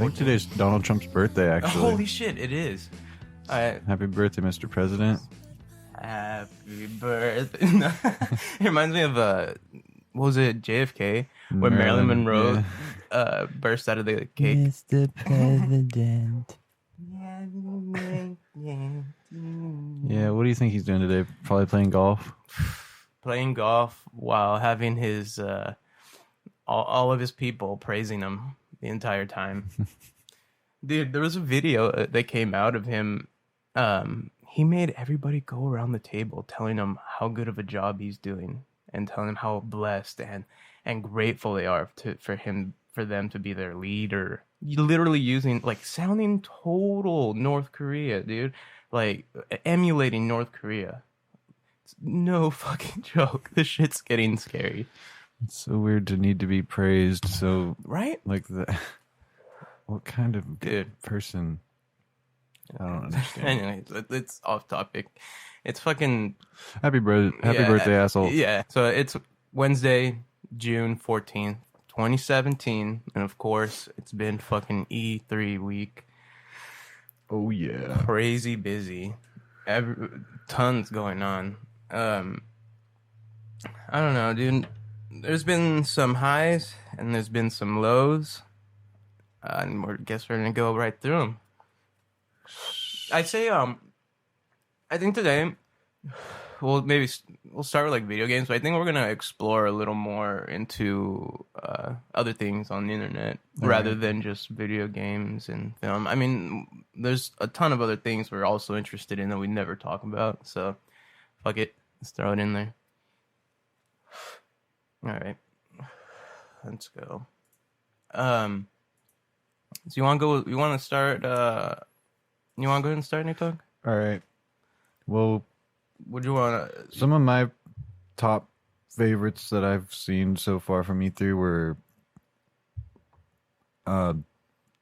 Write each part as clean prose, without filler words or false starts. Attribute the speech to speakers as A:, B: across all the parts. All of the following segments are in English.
A: think today's Donald Trump's birthday, actually.
B: Holy shit, it is.
A: Happy birthday, Mr. President.
B: Happy birthday. It reminds me of, what was it, JFK? Where Marilyn Monroe burst out of the cake.
A: Mr. President. Yeah, what do you think he's doing today? Probably playing golf?
B: Playing golf while having his, all of his people praising him the entire time. Dude, there was a video that came out of him. He made everybody go around the table telling him how good of a job he's doing and telling him how blessed and grateful they are for them to be their leader. Literally using, like, sounding total North Korea, dude. Like, emulating North Korea. It's no fucking joke. This shit's getting scary.
A: It's so weird to need to be praised. So,
B: right?
A: Like, what kind of person? I don't understand.
B: Anyways, it's off topic. It's fucking...
A: Happy birthday, asshole.
B: Yeah, so it's Wednesday, June 14th, 2017. And of course, it's been fucking E3 week.
A: Oh, yeah.
B: Crazy busy. Tons going on. I don't know, dude. There's been some highs and there's been some lows. And I guess we're going to go right through them. I say, I think today, we'll start with like video games, but I think we're going to explore a little more into other things on the internet rather than just video games and film. I mean, there's a ton of other things we're also interested in that we never talk about. So, fuck it. Let's throw it in there. All right. Let's go. So you want to go? You want to start? You want to go ahead and start, Nick? All
A: right. Well,
B: would you want to?
A: Some of my top favorites that I've seen so far from E3 were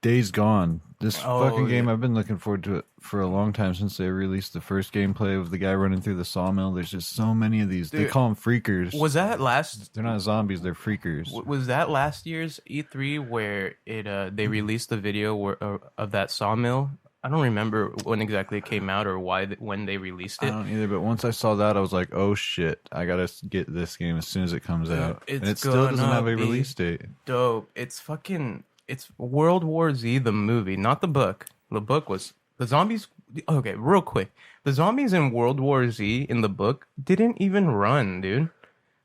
A: Days Gone. This fucking game, I've been looking forward to it for a long time since they released the first gameplay of the guy running through the sawmill. There's just so many of these. Dude, they call them freakers.
B: Was that last?
A: They're not zombies. They're freakers.
B: Was that last year's E3 where they released the video of that sawmill? I don't remember when exactly it came out or when they released it.
A: I don't either, but once I saw that, I was like, oh shit, I gotta get this game as soon as it comes out. And it still doesn't have a release date.
B: Dope. It's World War Z, the movie, not the book. The book was the zombies. Okay, real quick. The zombies in World War Z in the book didn't even run, dude.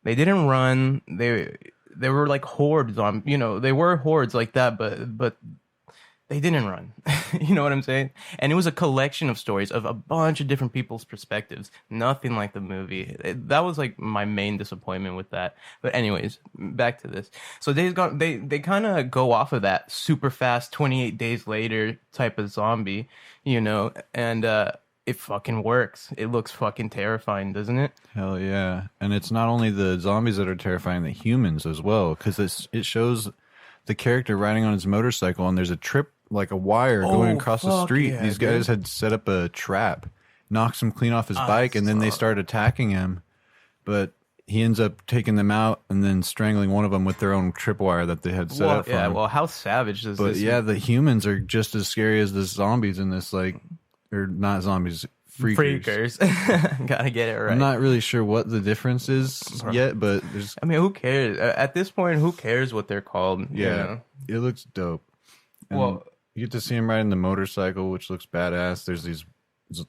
B: They didn't run. They were like hordes on, they were hordes like that, but they didn't run. You know what I'm saying? And it was a collection of stories of a bunch of different people's perspectives. Nothing like the movie. That was like my main disappointment with that. But anyways, back to this. So they kind of go off of that super fast 28 days later type of zombie, and it fucking works. It looks fucking terrifying, doesn't it?
A: Hell yeah. And it's not only the zombies that are terrifying, the humans as well, because it shows the character riding on his motorcycle and there's a trip, like a wire going across the street.
B: Yeah,
A: these guys had set up a trap, knocks him clean off his bike, and then they start attacking him. But he ends up taking them out and then strangling one of them with their own tripwire that they had set up for him.
B: Well, how savage is this?
A: But yeah, the humans are just as scary as the zombies in this, like, or not zombies, freakers.
B: Gotta get it right.
A: I'm not really sure what the difference is yet, but there's...
B: I mean, who cares? At this point, who cares what they're called?
A: Yeah, it looks dope. And you get to see him riding the motorcycle, which looks badass. There's these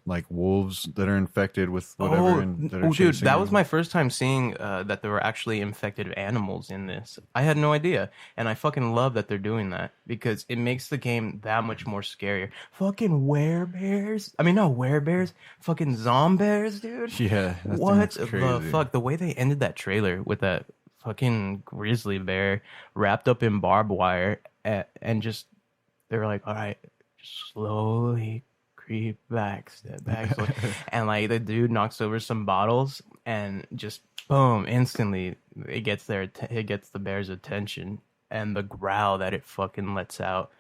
A: like wolves that are infected with whatever.
B: Dude, that was my first time seeing that there were actually infected animals in this. I had no idea, and I fucking love that they're doing that because it makes the game that much more scarier. Fucking werebears? I mean, not werebears. Fucking zombears, dude.
A: Yeah,
B: what the fuck? The way they ended that trailer with that fucking grizzly bear wrapped up in barbed wire and just. They were like, all right, just slowly creep back, step back. And like the dude knocks over some bottles and just boom, instantly it gets the bear's attention and the growl that it fucking lets out.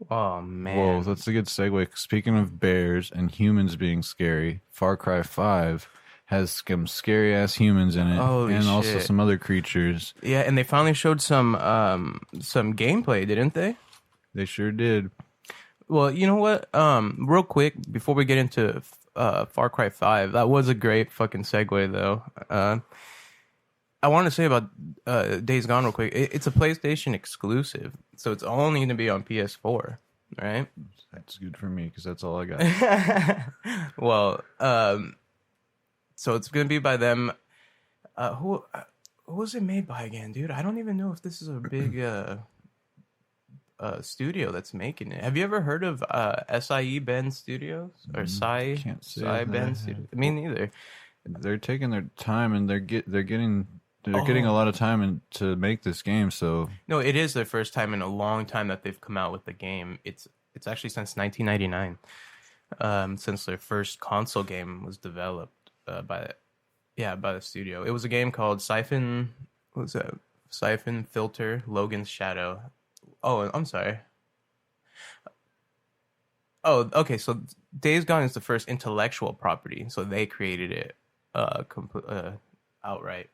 B: Oh man.
A: Whoa, that's a good segue. Speaking of bears and humans being scary, Far Cry 5 has some scary ass humans in it.
B: Holy shit.
A: Also some other creatures.
B: Yeah, and they finally showed some gameplay, didn't they?
A: They sure did.
B: Well, you know what? Real quick before we get into Far Cry 5, that was a great fucking segue though. I want to say about Days Gone real quick. It's a PlayStation exclusive, so it's only going to be on PS4, right?
A: That's good for me because that's all I got.
B: Well, so it's going to be by them. Who was it made by again, dude? I don't even know if this is a big studio that's making it. Have you ever heard of SIE Ben Studios or SIE?
A: Can't say
B: SIE Ben Studios. Me neither.
A: They're taking their time and they're getting a lot of time to make this game. So
B: no, it is their first time in a long time that they've come out with the game. It's actually since 1999, since their first console game was developed by the studio. It was a game called Siphon. What was that? Siphon Filter Logan's Shadow. Oh, I'm sorry. Oh, okay. So Days Gone is the first intellectual property, so they created it outright.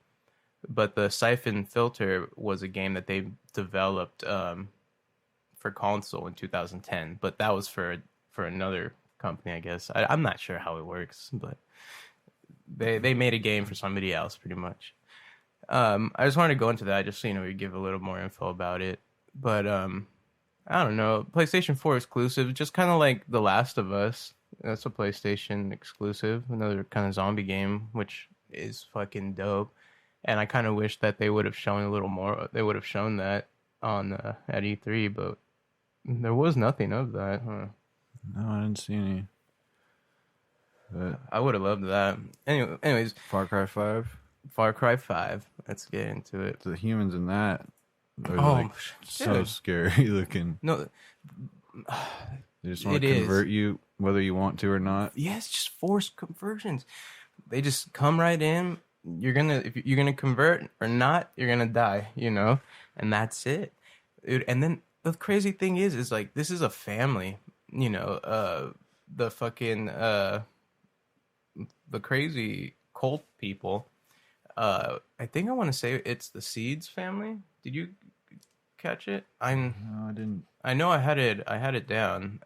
B: But the Siphon Filter was a game that they developed for console in 2010. But that was for another company, I guess. I'm not sure how it works, but they made a game for somebody else, pretty much. I just wanted to go into that just so we give a little more info about it. But I don't know, PlayStation 4 exclusive, just kind of like The Last of Us. That's a PlayStation exclusive, another kind of zombie game, which is fucking dope. And I kind of wish that they would have shown a little more. They would have shown that on at E3, but there was nothing of that. Huh?
A: No, I didn't see any. But
B: I would have loved that. Anyways,
A: Far Cry 5.
B: Far Cry 5. Let's get into it.
A: The humans in that are so scary looking.
B: No,
A: they just want to convert you whether you want to or not.
B: Yes, just forced conversions. They just come right in. If you're gonna convert or not, you're gonna die, and that's it. And then the crazy thing is like this is a family, the fucking the crazy cult people. I think I want to say it's the Seeds family. Did you catch it?
A: No, I didn't.
B: I know I had it down.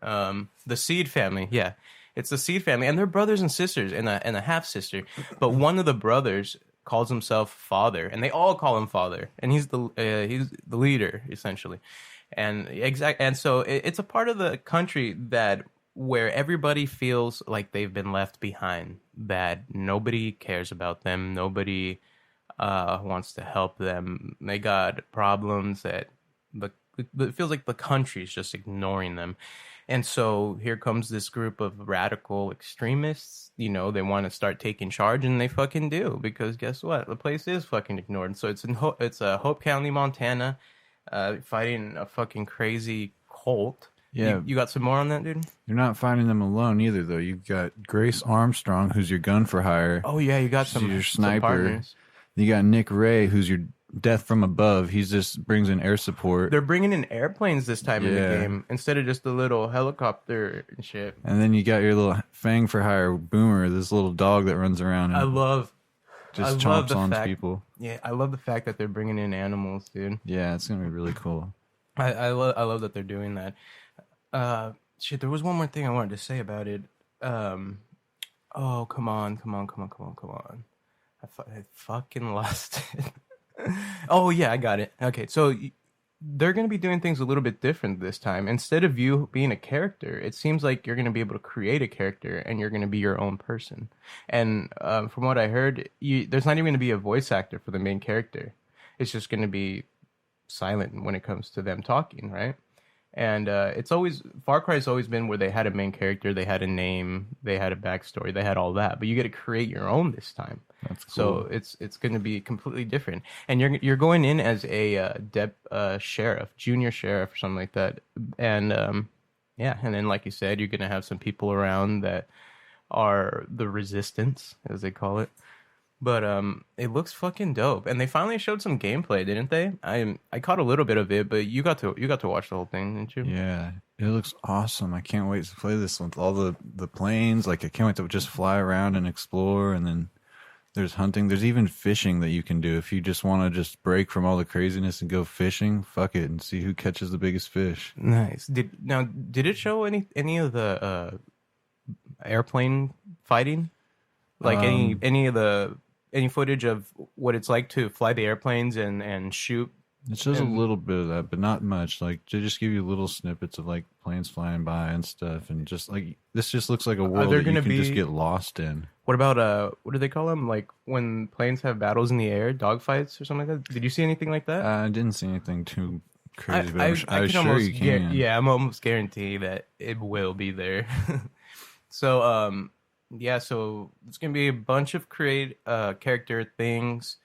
B: The Seed family, yeah. It's the Seed family, and they're brothers and sisters, and a half sister. But one of the brothers calls himself Father, and they all call him Father, and he's the leader essentially, and so it's a part of the country where everybody feels like they've been left behind, that nobody cares about them, nobody wants to help them. They got problems it feels like the country's just ignoring them. And so here comes this group of radical extremists. They want to start taking charge, and they fucking do, because guess what? The place is fucking ignored. So it's Hope County, Montana, fighting a fucking crazy cult.
A: Yeah.
B: You got some more on that, dude?
A: You're not finding them alone either, though. You've got Grace Armstrong, who's your gun for hire.
B: Oh, yeah, you got some
A: your sniper.
B: Some partners.
A: You got Nick Ray, who's your death from above. He just brings in air support.
B: They're bringing in airplanes this time in the game instead of just a little helicopter and shit.
A: And then you got your little Fang for hire Boomer, this little dog that runs around and chomps on people.
B: Yeah, I love the fact that they're bringing in animals, dude.
A: Yeah, it's gonna be really cool.
B: I love that they're doing that. Shit, there was one more thing I wanted to say about it. Oh, come on. I fucking lost it. Oh, yeah, I got it. Okay, so they're going to be doing things a little bit different this time. Instead of you being a character, it seems like you're going to be able to create a character, and you're going to be your own person. And from what I heard, there's not even going to be a voice actor for the main character. It's just going to be silent when it comes to them talking, right? And Far Cry's always been where they had a main character, they had a name, they had a backstory, they had all that. But you get to create your own this time.
A: That's cool.
B: So it's going to be completely different. And you're going in as a sheriff, junior sheriff or something like that. And and then like you said, you're going to have some people around that are the resistance, as they call it. But it looks fucking dope, and they finally showed some gameplay, didn't they? I caught a little bit of it, but you got to watch the whole thing, didn't you?
A: Yeah, it looks awesome. I can't wait to play this with all the planes. Like, I can't wait to just fly around and explore, and then There's hunting. There's even fishing that you can do if you just want to just break from all the craziness and go fishing. Fuck it and see who catches the biggest fish.
B: Nice. Did it show any of the airplane fighting? Like any footage of what it's like to fly the airplanes and shoot?
A: It shows a little bit of that, but not much. Like they just give you little snippets of like planes flying by and stuff, and just like this just looks like a world that you can just get lost in.
B: What about what do they call them? Like when planes have battles in the air, dogfights or something like that. Did you see anything like that?
A: I didn't see anything too crazy, but
B: I'm
A: sure you can.
B: Yeah, I'm almost guaranteed that it will be there. So yeah, so it's gonna be a bunch of character things.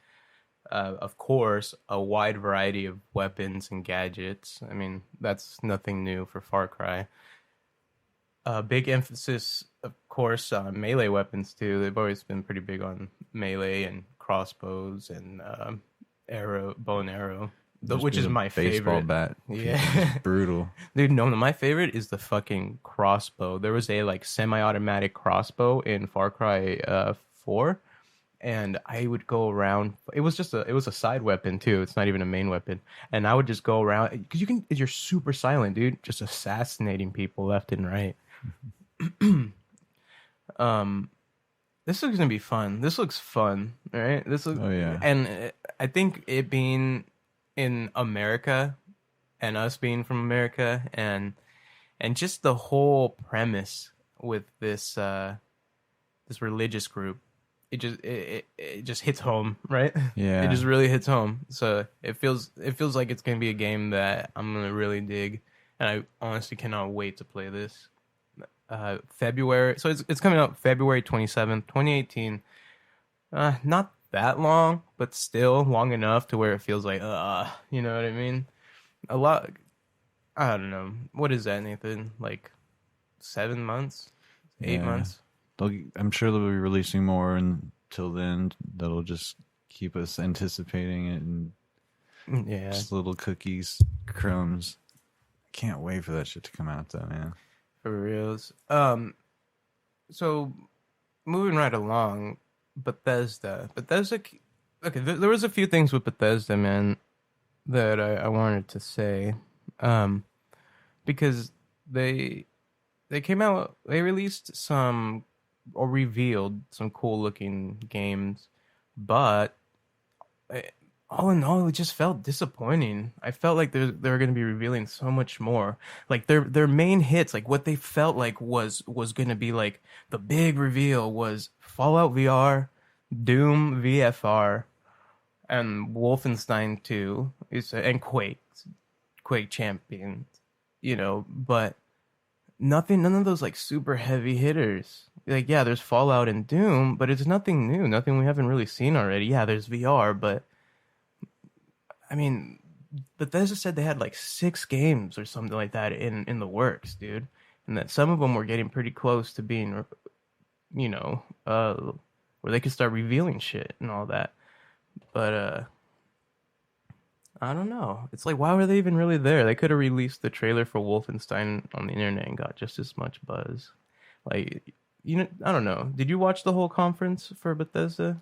B: Of course, a wide variety of weapons and gadgets. I mean, that's nothing new for Far Cry. Big emphasis, of course, on melee weapons too. They've always been pretty big on melee and crossbows and bow and arrow, which is my
A: baseball
B: favorite.
A: Bat.
B: Yeah,
A: brutal,
B: dude. No, my favorite is the fucking crossbow. There was a like semi-automatic crossbow in Far Cry 4. And I would go around. It was a side weapon too. It's not even a main weapon. And I would just go around because you're super silent, dude. Just assassinating people left and right. This looks gonna be fun. This looks fun, right?
A: Oh yeah.
B: And I think it being in America, and us being from America, and just the whole premise with this this religious group. It just hits home, right?
A: Yeah.
B: It just really hits home. So it feels like it's gonna be a game that I'm gonna really dig, and I honestly cannot wait to play this. February, so it's coming out February 27th, 2018. Not that long, but still long enough to where it feels like you know what I mean? A lot. I don't know. What is that, Nathan? Like 7 months, 8 months.
A: I'm sure they'll be releasing more until then. That'll just keep us anticipating it and just little cookies, crumbs. Can't wait for that shit to come out though, man.
B: For reals. So moving right along, Bethesda. Okay, there was a few things with Bethesda, man, that I wanted to say, because they came out. They released some. Or revealed some cool looking games, but all in all, it just felt disappointing. I felt like they were going to be revealing so much more. Like their main hits, like what they felt like was going to be like the big reveal was Fallout VR, Doom VFR, and Wolfenstein 2, and Quake Champions, you know, but none of those like super heavy hitters. Like, yeah, there's Fallout and Doom, but it's nothing new, nothing we haven't really seen already. Yeah, there's VR, but I mean, Bethesda said they had like 6 games or something like that in the works, dude, and that some of them were getting pretty close to being, you know, where they could start revealing shit and all that. But I don't know. It's like, why were they even really there? They could have released the trailer for Wolfenstein on the internet and got just as much buzz. Like, you know, I don't know. Did you watch the whole conference for Bethesda?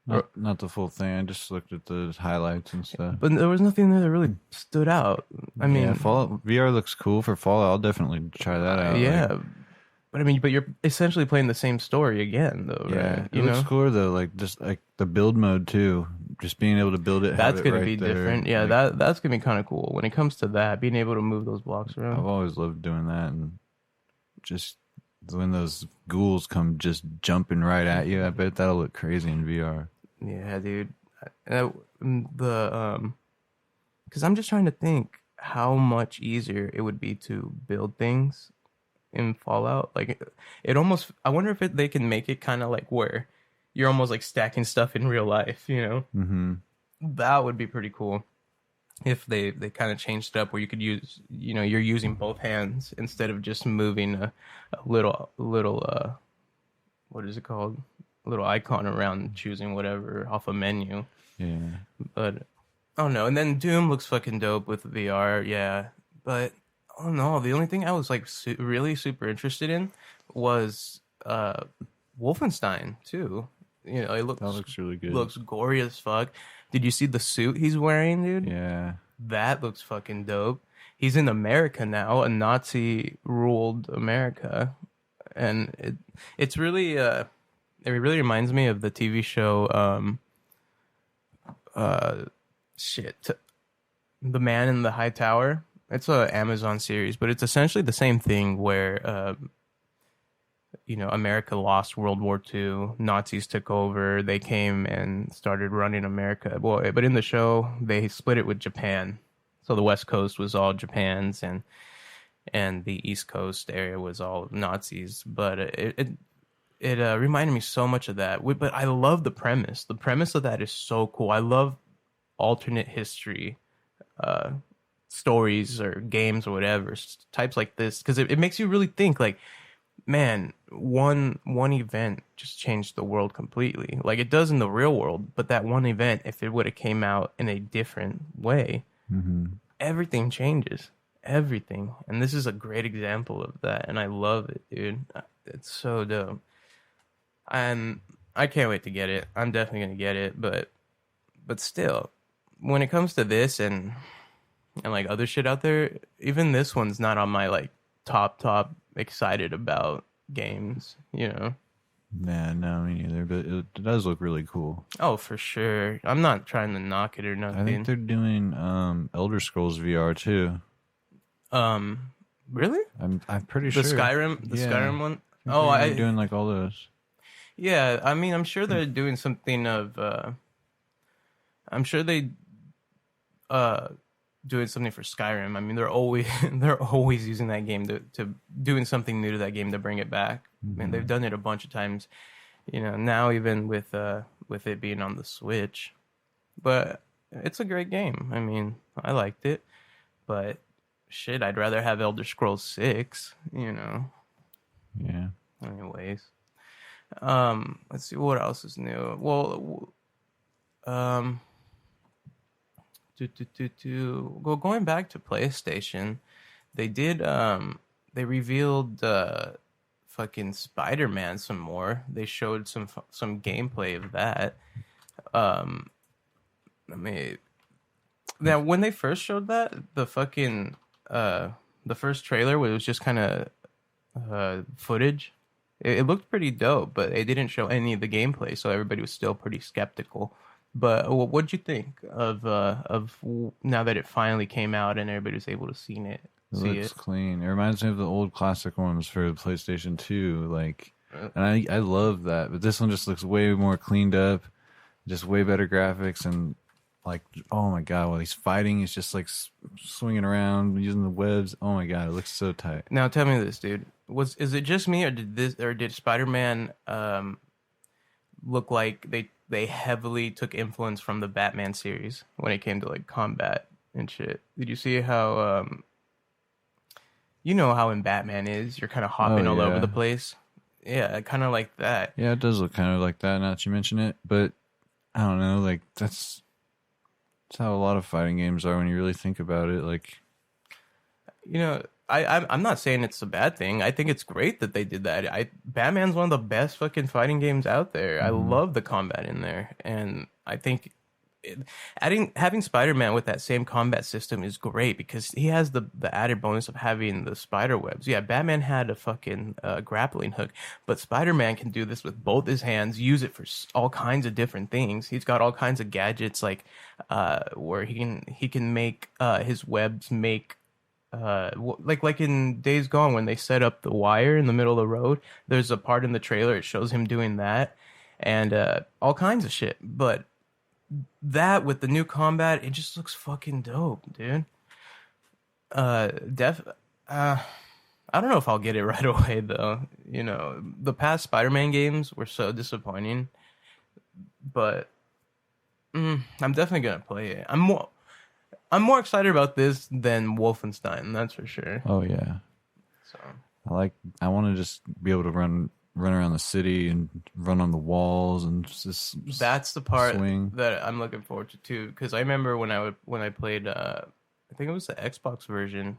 A: Not the full thing. I just looked at the highlights and stuff.
B: But there was nothing there that really stood out. I mean,
A: yeah, Fallout VR looks cool for Fallout. I'll definitely try that out.
B: Yeah.
A: Like,
B: but I mean, you're essentially playing the same story again, though,
A: yeah,
B: right?
A: it looks cooler though. Like just like the build mode too. Just being able to build it.
B: That's gonna
A: right
B: be
A: there.
B: different. Yeah,
A: like,
B: that's gonna be kind of cool when it comes to that. Being able to move those blocks around.
A: I've always loved doing that, and just when those ghouls come just jumping right at you, I bet that'll look crazy in VR.
B: Yeah, dude. Because I'm just trying to think how much easier it would be to build things in Fallout. Like, it almost. I wonder if they can make it kind of like where you're almost like stacking stuff in real life. You know, that would be pretty cool. If they kind of changed it up where you could use, you know, you're using both hands instead of just moving a little what is it called? A little icon around choosing whatever off a menu.
A: Yeah.
B: But oh no, and then Doom looks fucking dope with VR, yeah. But oh no, the only thing I was like really super interested in was Wolfenstein too. You know,
A: that looks really good.
B: Looks gory as fuck. Did you see the suit he's wearing, dude?
A: Yeah.
B: That looks fucking dope. He's in America now, a Nazi ruled America, and it's really it really reminds me of the TV show The Man in the High Tower. It's a Amazon series, but it's essentially the same thing where you know, America lost World War II. Nazis took over. They came and started running America. Well, but in the show, they split it with Japan. So the West Coast was all Japan's, and the East Coast area was all Nazis. But it reminded me so much of that. But I love the premise. The premise of that is so cool. I love alternate history stories or games or whatever, types like this, because it makes you really think, like, man, one event just changed the world completely, like it does in the real world. But that one event, if it would have came out in a different way, everything changes, everything. And this is a great example of that, and I love it, dude. It's so dope, and I can't wait to get it. I'm definitely gonna get it, but still, when it comes to this and like other shit out there, even this one's not on my like top excited about games, you know.
A: Nah, no, me neither. But it does look really cool.
B: Oh, for sure. I'm not trying to knock it or nothing.
A: I think they're doing Elder Scrolls VR too.
B: Really?
A: I'm pretty sure.
B: The Skyrim one.
A: They're doing like all those.
B: Yeah, I mean, I'm sure they're doing something of. I'm sure they doing something for Skyrim. I mean, they're always using that game to doing something new to that game to bring it back. I mean, they've done it a bunch of times. You know, now even with it being on the Switch, but it's a great game. I mean, I liked it, but shit, I'd rather have Elder Scrolls 6. You know.
A: Yeah.
B: Anyways, let's see what else is new. Well, going back to PlayStation, they did they revealed fucking Spiderman some more. They showed some gameplay of that. Now when they first showed that, the fucking the first trailer, where it was just kind of footage, it looked pretty dope, but they didn't show any of the gameplay, so everybody was still pretty skeptical. But what'd you think of now that it finally came out and everybody was able to see it?
A: It looks clean. It reminds me of the old classic ones for the PlayStation 2. Like, and I love that. But this one just looks way more cleaned up, just way better graphics, and like, oh my god, while he's fighting, he's just like swinging around using the webs. Oh my god, it looks so tight.
B: Now tell me this, dude. Is it just me, or did Spider-Man look like they heavily took influence from the Batman series when it came to like combat and shit? Did you see how you know how in Batman is, you're kind of hopping all over the place? Yeah, kind of like that.
A: Yeah, it does look kind of like that now that you mention it, but I don't know, like that's how a lot of fighting games are when you really think about it. Like,
B: you know, I'm not saying it's a bad thing. I think it's great that they did that. Batman's one of the best fucking fighting games out there. I love the combat in there, and I think having Spider-Man with that same combat system is great because he has the added bonus of having the spider webs. Yeah, Batman had a fucking grappling hook, but Spider-Man can do this with both his hands, use it for all kinds of different things. He's got all kinds of gadgets, like where he can make his webs make like in Days Gone when they set up the wire in the middle of the road. There's a part in the trailer it shows him doing that, and all kinds of shit. But that with the new combat, it just looks fucking dope, dude. I don't know if I'll get it right away though. You know, the past Spider-Man games were so disappointing, but I'm definitely gonna play it. I'm more excited about this than Wolfenstein, that's for sure.
A: Oh yeah.
B: So
A: I want to just be able to run around the city and run on the walls and just
B: that's the part
A: swing.
B: That I'm looking forward to too, because I remember when I played I think it was the Xbox version,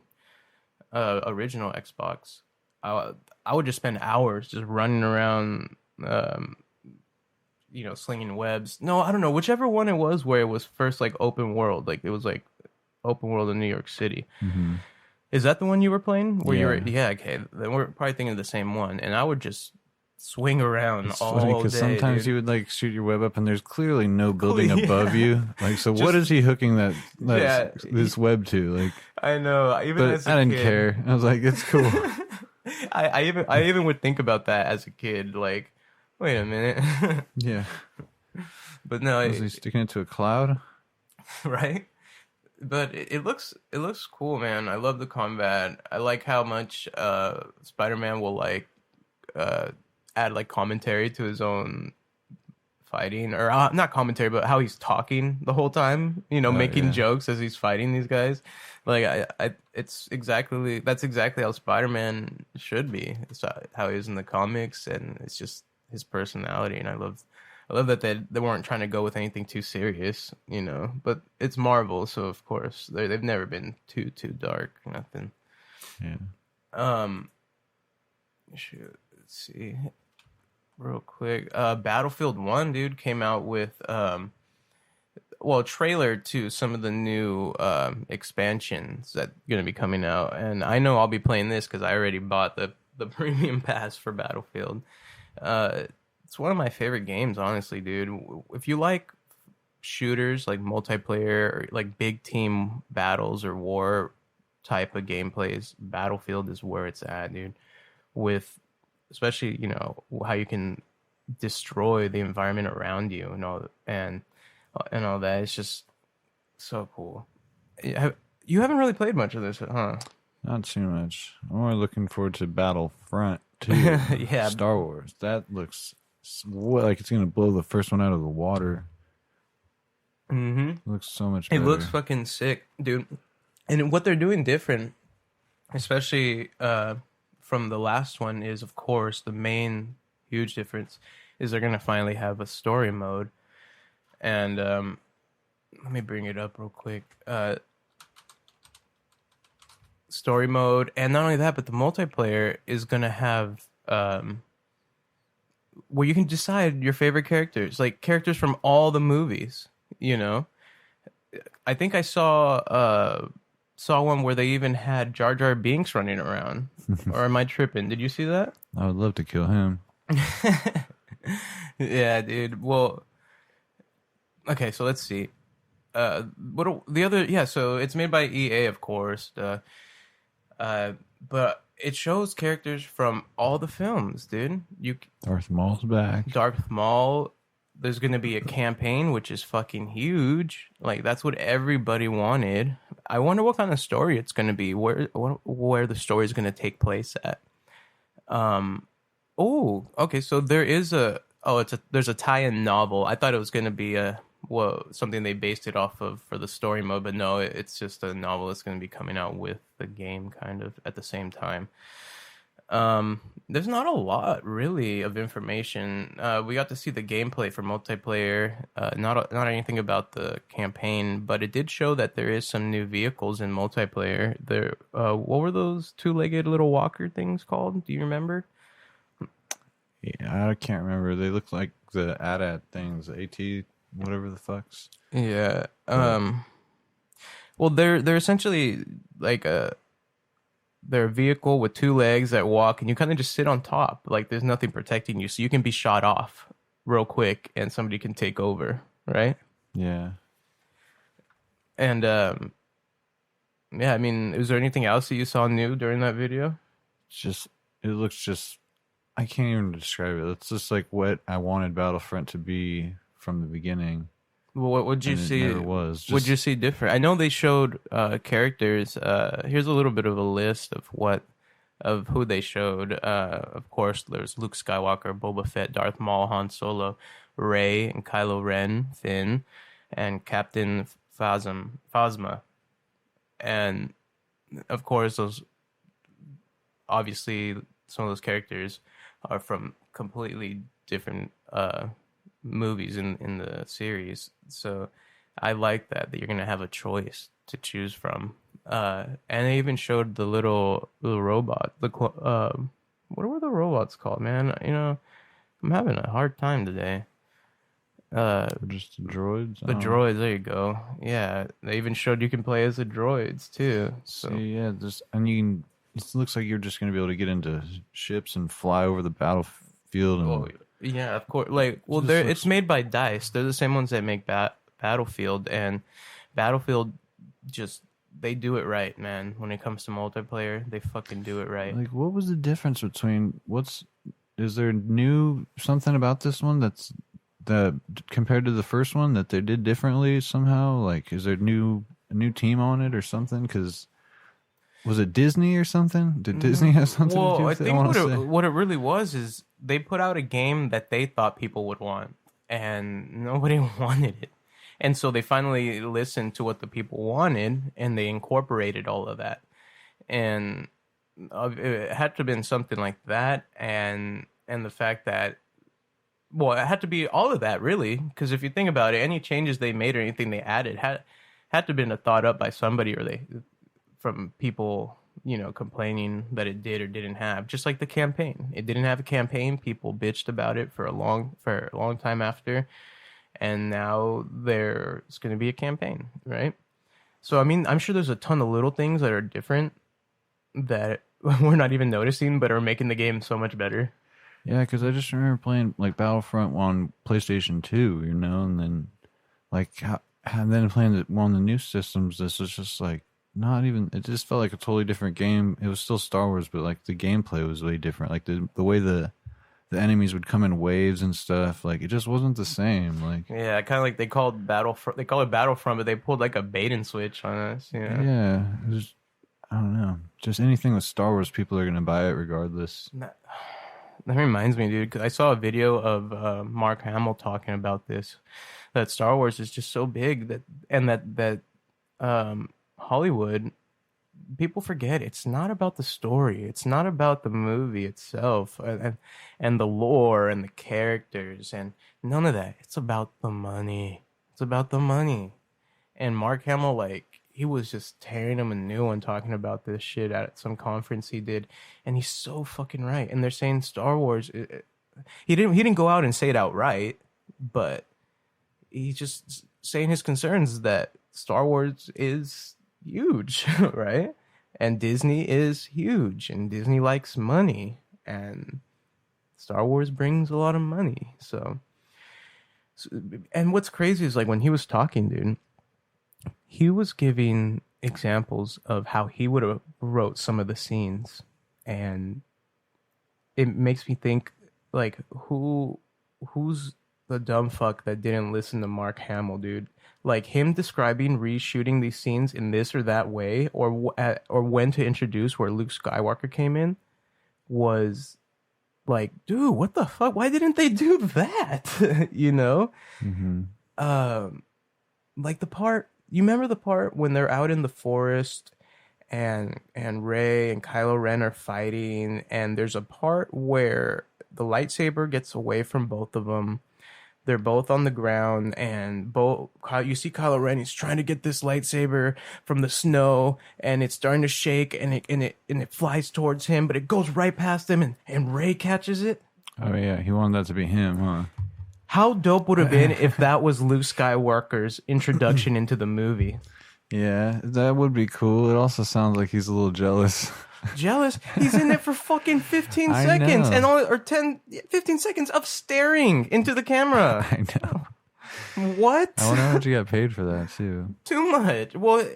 B: original Xbox, I would just spend hours just running around slinging webs. No, I don't know. Whichever one it was where it was first like open world. Like it was like open world in New York City.
A: Mm-hmm.
B: Is that the one you were playing? Where you were?
A: Yeah.
B: Yeah, okay. Then we're probably thinking of the same one. And I would just swing around
A: It's
B: all
A: funny because
B: day,
A: sometimes
B: dude.
A: you would like shoot your web up and there's clearly no building
B: Yeah.
A: above you. Like, so what
B: Just-
A: is he hooking
B: Yeah.
A: this web to? Like,
B: I know. Even
A: but
B: as a
A: I didn't
B: kid,
A: care. I was like, it's cool.
B: I even would think about that as a kid. Like, wait a minute.
A: Yeah.
B: But no,
A: Was he sticking it to a cloud?
B: right? But it looks cool, man. I love the combat. I like how much Spider-Man will like add like commentary to his own fighting, or not commentary, but how he's talking the whole time. Making jokes as he's fighting these guys. Like that's exactly how Spider-Man should be. It's how he is in the comics, and it's just his personality. And I love that they weren't trying to go with anything too serious, But it's Marvel, so of course they've never been too dark, nothing.
A: Yeah.
B: Shoot, let's see, real quick. Battlefield 1, dude, came out with trailer to some of the new expansions that are gonna be coming out, and I know I'll be playing this because I already bought the premium pass for Battlefield. It's one of my favorite games, honestly, dude. If you like shooters, like multiplayer, or like big team battles or war type of gameplays, Battlefield is where it's at, dude. With especially, how you can destroy the environment around you and all that. It's just so cool. You haven't really played much of this, huh?
A: Not too much. I'm more looking forward to Battlefront 2.
B: Yeah.
A: Star Wars. That looks like it's gonna blow the first one out of the water.
B: Mm-hmm.
A: Looks so much
B: It
A: better.
B: looks fucking sick, dude. And what they're doing different, especially from the last one, is of course the main huge difference is they're gonna finally have a story mode. And let me bring it up real quick. Story mode, and not only that, but the multiplayer is gonna have where you can decide your favorite characters, like characters from all the movies. I think I saw one where they even had Jar Jar Binks running around. Or am I tripping? Did you see that?
A: I would love to kill him.
B: Yeah, dude. Well, okay, so let's see. So it's made by EA, of course. But it shows characters from all the films, dude.
A: Darth Maul's back.
B: Darth Maul. There's gonna be a campaign, which is fucking huge. Like that's what everybody wanted. I wonder what kind of story it's gonna be. Where the story is gonna take place at. Oh, okay. So there's a tie-in novel. I thought it was gonna be something they based it off of for the story mode, but no, it's just a novel that's going to be coming out with the game kind of at the same time. There's not a lot really of information. We got to see the gameplay for multiplayer, not anything about the campaign, but it did show that there is some new vehicles in multiplayer. What were those two-legged little walker things called? Do you remember?
A: Yeah, I can't remember. They look like the AT-AT things, AT whatever the fucks.
B: Yeah. Well, they're essentially like they're a vehicle with two legs that walk, and you kind of just sit on top. Like there's nothing protecting you, so you can be shot off real quick, and somebody can take over, right?
A: Yeah.
B: And yeah. I mean, is there anything else that you saw new during that video?
A: It looks just. I can't even describe it. It's just like what I wanted Battlefront to be from the beginning.
B: Well, what would you see?
A: It never was.
B: Would you see different? I know they showed characters. Here's a little bit of a list of who they showed. Of course, there's Luke Skywalker, Boba Fett, Darth Maul, Han Solo, Rey, and Kylo Ren, Finn, and Captain Phasma. And of course, obviously some of those characters are from completely different movies in the series. So I like that you're gonna have a choice to choose from. And they even showed the little robot. What were the robots called, man? I'm having a hard time today.
A: Just the droids.
B: The droids. There you go. Yeah, they even showed you can play as the droids too. So
A: see, yeah, and you can. It looks like you're just going to be able to get into ships and fly over the battlefield. And
B: yeah, of course. Like, well, it's made by DICE. They're the same ones that make Battlefield, and Battlefield they do it right, man. When it comes to multiplayer, they fucking do it right.
A: Like, what was the difference between is there something about this one that compared to the first one that they did differently somehow? Like, is there a new team on it or something? Because was it Disney or something? Did Disney have something to do with it?
B: I think what it really was is they put out a game that they thought people would want, and nobody wanted it. And so they finally listened to what the people wanted, and they incorporated all of that. And it had to have been something like that, and the fact that, well, it had to be all of that, really, because if you think about it, any changes they made or anything they added had to have been thought up by somebody, or from people, complaining that it did or didn't have. Just like the campaign, it didn't have a campaign. People bitched about it for a long time after. And now there's going to be a campaign, right? So, I mean, I'm sure there's a ton of little things that are different that we're not even noticing, but are making the game so much better.
A: Yeah, because I just remember playing, like, Battlefront on PlayStation 2, and then, and then playing one of the new systems, this was just, like, not even, it just felt like a totally different game. It was still Star Wars, but, like, the gameplay was way different. Like, the way the enemies would come in waves and stuff, like, it just wasn't the same. Like,
B: yeah, kind of like they call it Battlefront, but they pulled like a bait and switch on us.
A: Yeah, it was, I don't know, just anything with Star Wars, people are gonna buy it regardless.
B: That reminds me, dude, because I saw a video of Mark Hamill talking about this, that Star Wars is just so big that Hollywood, people forget it's not about the story. It's not about the movie itself and the lore and the characters and none of that. It's about the money. It's about the money. And Mark Hamill, like, he was just tearing him a new one talking about this shit at some conference he did. And he's so fucking right. And they're saying Star Wars, he didn't go out and say it outright, but he's just saying his concerns that Star Wars is huge, right? And Disney is huge, and Disney likes money, and Star Wars brings a lot of money. So and what's crazy is, like, when he was talking, dude, he was giving examples of how he would have wrote some of the scenes, and it makes me think, like, who's the dumb fuck that didn't listen to Mark Hamill, dude? Like, him describing reshooting these scenes in this or that way, or when to introduce where Luke Skywalker came in, was like, dude, what the fuck? Why didn't they do that?
A: Mm-hmm.
B: Like you remember the part when they're out in the forest and Rey and Kylo Ren are fighting, and there's a part where the lightsaber gets away from both of them. They're both on the ground, and you see Kylo Ren. He's trying to get this lightsaber from the snow, and it's starting to shake, and it flies towards him, but it goes right past him, and Rey catches it.
A: Oh yeah, he wanted that to be him, huh?
B: How dope would have been if that was Luke Skywalker's introduction into the movie?
A: Yeah, that would be cool. It also sounds like he's a little jealous.
B: Jealous? He's in it for fucking 15 seconds and 15 seconds of staring into the camera.
A: I know.
B: What?
A: I wonder how much you got paid for that too.
B: Too much. Well,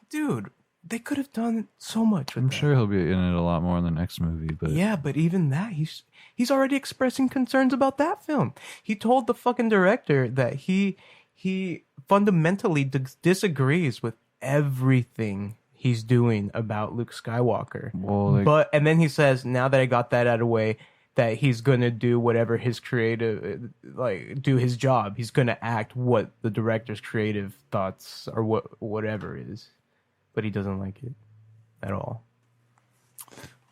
B: dude, they could have done so much with
A: I'm
B: that.
A: sure he'll be in it a lot more in the next movie, but
B: yeah, but even that, he's already expressing concerns about that film. He told the fucking director that he fundamentally disagrees with everything he's doing about Luke Skywalker.
A: Well,
B: and then he says, now that I got that out of the way, that he's gonna do whatever his creative, do his job. He's gonna act what the director's creative thoughts or whatever is, but he doesn't like it at all.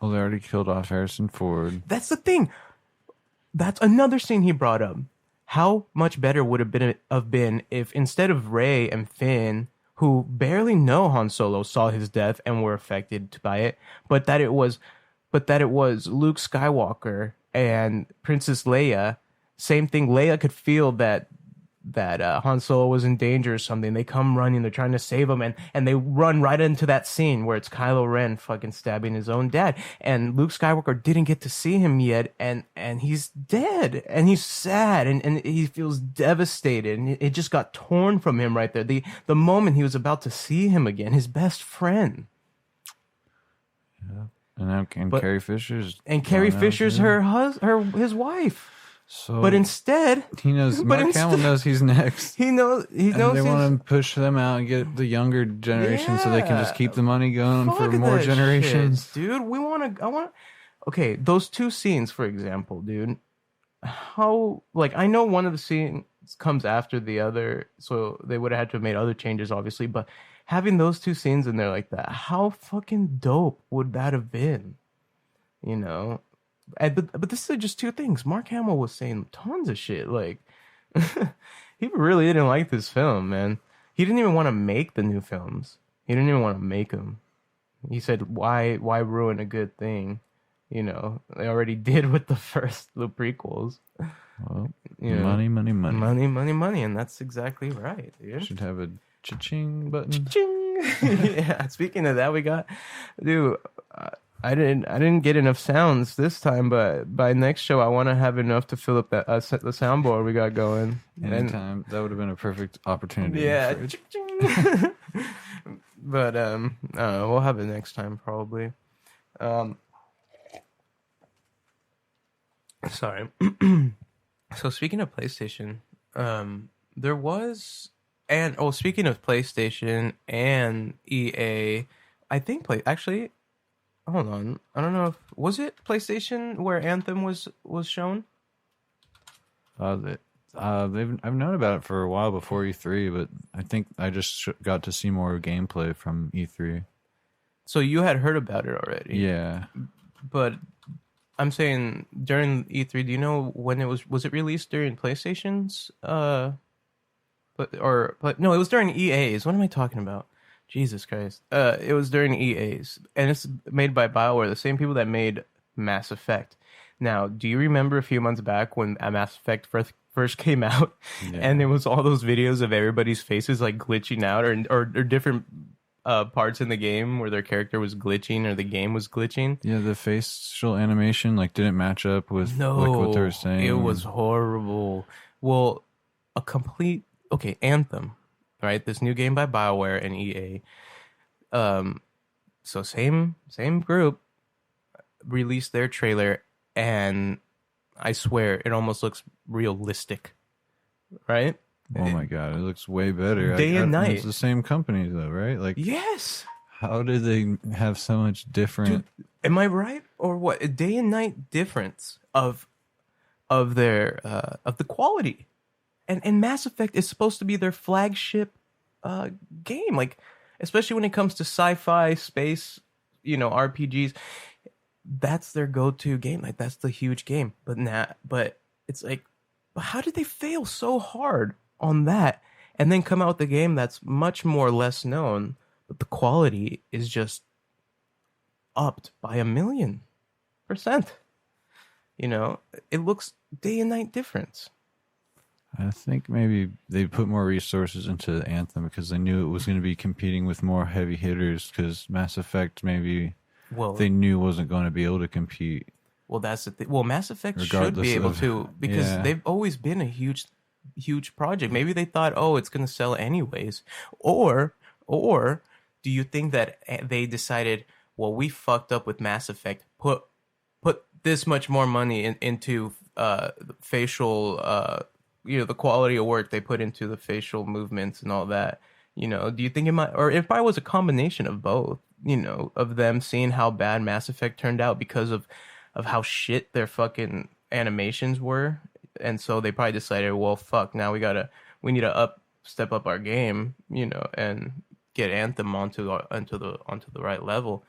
A: Well, they already killed off Harrison Ford.
B: That's the thing. That's another scene he brought up. How much better would have been if instead of Rey and Finn, who barely know Han Solo, saw his death and were affected by it, but that it was Luke Skywalker and Princess Leia Same thing. Leia could feel that Han Solo was in danger or something. They come running. They're trying to save him, and they run right into that scene where it's Kylo Ren fucking stabbing his own dad. And Luke Skywalker didn't get to see him yet, and he's dead, and he's sad, and he feels devastated, and it just got torn from him right there. The moment he was about to see him again, his best friend.
A: Yeah. And Carrie Fisher's
B: his wife.
A: So,
B: but instead,
A: he knows. Mark Hamill knows he's next.
B: He knows. They
A: want to push them out and get the younger generation, so they can just keep the money going for more generations.
B: Shit, dude, Okay, those two scenes, for example, dude. How I know one of the scenes comes after the other, so they would have had to have made other changes, obviously. But having those two scenes in there like that, how fucking dope would that have been? You know. But this is just two things. Mark Hamill was saying tons of shit. He really didn't like this film, man. He didn't even want to make the new films. He didn't even want to make them. He said, "Why ruin a good thing?" You know, they already did with the prequels.
A: Well,
B: money,
A: money,
B: and that's exactly right, dude.
A: Should have a cha-ching button.
B: Cha-ching. Yeah. Speaking of that, we got, dude. I didn't get enough sounds this time, but by next show I want to have enough to fill up the soundboard we got going.
A: Anytime. That would have been a perfect opportunity.
B: Yeah. But we'll have it next time probably. Sorry. So speaking of PlayStation, there was speaking of PlayStation and EA, I think Actually, hold on. I don't know if was it PlayStation where Anthem was shown.
A: I've known about it for a while before E3, but I think I just got to see more gameplay from E3.
B: So you had heard about it already?
A: Yeah,
B: but I'm saying during E3. Do you know when it was? Was it released during PlayStation's? No, it was during EA's. What am I talking about? Jesus Christ. It was during EA's. And it's made by BioWare, the same people that made Mass Effect. Now, do you remember a few months back when Mass Effect first came out? Yeah. And there was all those videos of everybody's faces glitching out or different parts in the game where their character was glitching or the game was glitching? Yeah,
A: the facial animation didn't match up with what they were saying.
B: It was horrible. Well, Anthem. Right, this new game by BioWare and EA. So same group released their trailer, and I swear it almost looks realistic. Right?
A: Oh my god, it looks way better.
B: Day and night.
A: It's the same company though, right?
B: Yes.
A: How did they have so much different?
B: Dude, am I right or what? A day and night difference of their of the quality. And Mass Effect is supposed to be their flagship game, especially when it comes to sci-fi, space, RPGs. That's their go-to game. That's the huge game. But it's but how did they fail so hard on that and then come out with a game that's much more less known, but the quality is just upped by 1,000,000%? It looks day and night difference.
A: I think maybe they put more resources into Anthem because they knew it was going to be competing with more heavy hitters, because Mass Effect they knew wasn't going to be able to compete.
B: Well, that's the thing. Well, Mass Effect should be able to, because they've always been a huge project. Maybe they thought, it's going to sell anyways. Or do you think that they decided, well, we fucked up with Mass Effect, put this much more money into facial the quality of work they put into the facial movements and all that. Do you think it might, or if I was a combination of both, of them seeing how bad Mass Effect turned out because of how shit their fucking animations were, and so they probably decided, well, fuck, now we need to step up our game, and get Anthem onto the right level,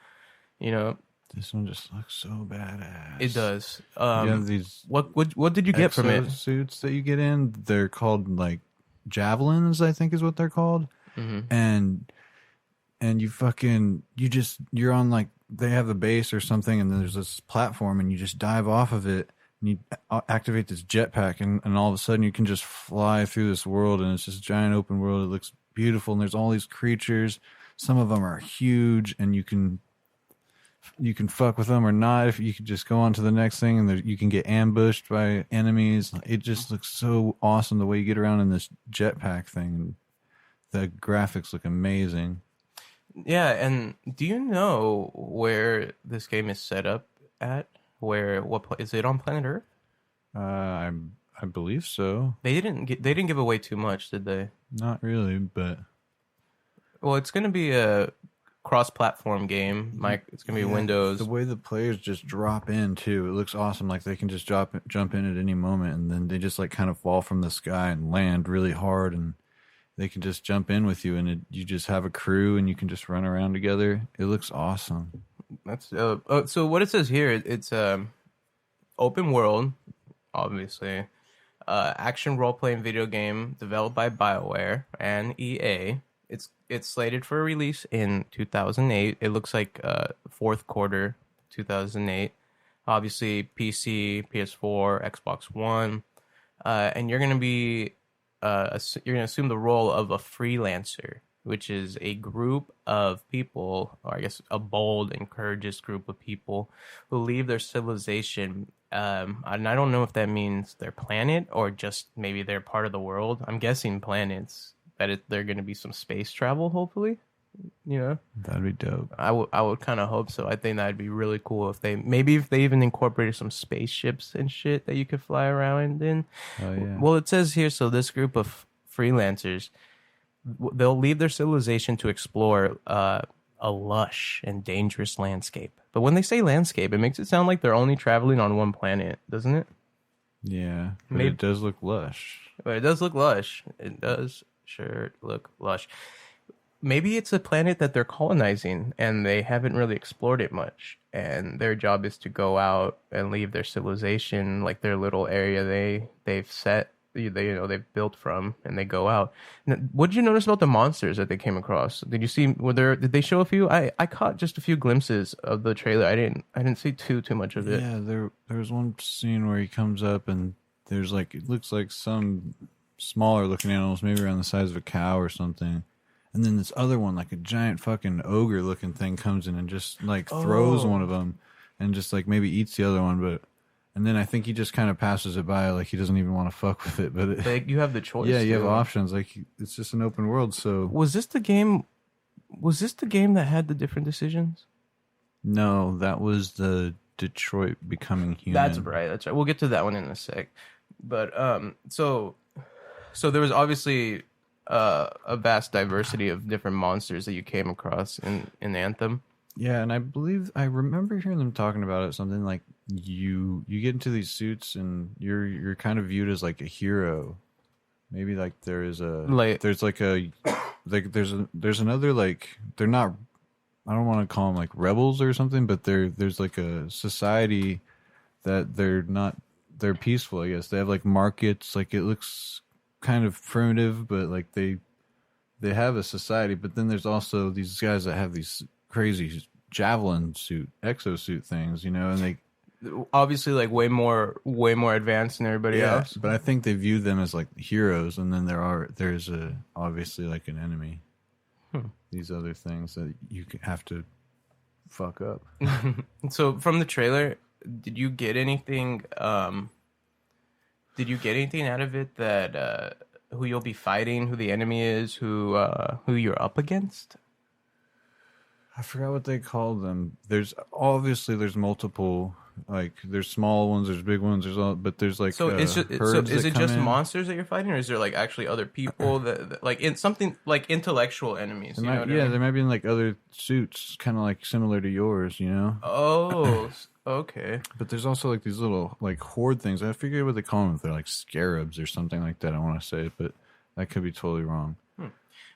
A: This one just looks so badass.
B: It does.
A: These
B: what did you get from it?
A: Suits that you get in, they're called javelins, I think is what they're called. Mm-hmm. And you're on they have the base or something, and then there's this platform, and you just dive off of it, And you activate this jetpack, and all of a sudden you can just fly through this world, and it's this giant open world. It looks beautiful, and there's all these creatures. Some of them are huge, and you can fuck with them or not. If you could just go on to the next thing, and you can get ambushed by enemies. It just looks so awesome the way you get around in this jetpack thing. The graphics look amazing.
B: Yeah, and do you know where this game is set up at? Is it on planet Earth?
A: I believe so.
B: They didn't give away too much, did they?
A: Not really, but
B: well, it's going to be a cross-platform game. It's going to be Windows.
A: The way the players just drop in too, it looks awesome. Like they can just jump in at any moment, and then they just like kind of fall from the sky and land really hard, and they can just jump in with you, and you just have a crew, and you can just run around together. It looks awesome.
B: That's so what it says here, it's open world, obviously, action role-playing video game developed by BioWare and EA. It's slated for release in 2008. It looks like fourth quarter 2008. Obviously, PC, PS4, Xbox One, and you're gonna be you're gonna assume the role of a freelancer, which is a group of people, or I guess a bold and courageous group of people who leave their civilization. And I don't know if that means their planet or just maybe they're part of the world. I'm guessing planets. They're going to be some space travel, hopefully.
A: That'd be dope.
B: I would kind of hope so. I think that'd be really cool if they even incorporated some spaceships and shit that you could fly around in.
A: Oh yeah.
B: Well, it says here, so this group of freelancers, they'll leave their civilization to explore a lush and dangerous landscape. But when they say landscape, it makes it sound like they're only traveling on one planet, doesn't it?
A: Yeah, but it does look lush.
B: But it does look lush. It does sure look lush. Maybe it's a planet that they're colonizing and they haven't really explored it much. And their job is to go out and leave their civilization, like their little area they've set. They've built from, and they go out. What did you notice about the monsters that they came across? Did you see? Did they show a few? I caught just a few glimpses of the trailer. I didn't see too much of it.
A: Yeah, there was one scene where he comes up and there's it looks like some smaller looking animals, maybe around the size of a cow or something. And then this other one, like a giant fucking ogre looking thing, comes in and just throws one of them, and just maybe eats the other one, and then I think he just kind of passes it by, like he doesn't even want to fuck with it. But
B: you have the choice.
A: Yeah, you have options. It's just an open world. So
B: was this the game that had the different decisions?
A: No, that was the Detroit Becoming Human.
B: That's right. We'll get to that one in a sec. But so there was obviously a vast diversity of different monsters that you came across in Anthem.
A: Yeah, and I remember hearing them talking about it. Something like you get into these suits and you're kind of viewed as like a hero. Maybe there's another they're not. I don't want to call them like rebels or something, but there's like a society that they're peaceful. I guess they have markets. It looks kind of primitive, but they have a society. But then there's also these guys that have these crazy javelin exosuit things, and they
B: obviously way more advanced than everybody else.
A: But I think they view them as heroes, and then there's obviously an enemy. These other things that you have to fuck up.
B: So from the trailer, did you get anything? Did you get anything out of it that who you'll be fighting, who the enemy is, who you're up against?
A: I forgot what they called them. There's multiple, there's small ones, there's big ones, but there's
B: so is it just monsters that you're fighting, or is there actually other people that in something intellectual enemies?
A: There might be in other suits, kind of similar to yours,
B: Oh, okay.
A: But there's also these little horde things. I forget what they call them. If they're scarabs or something like that. I want to say, but that could be totally wrong.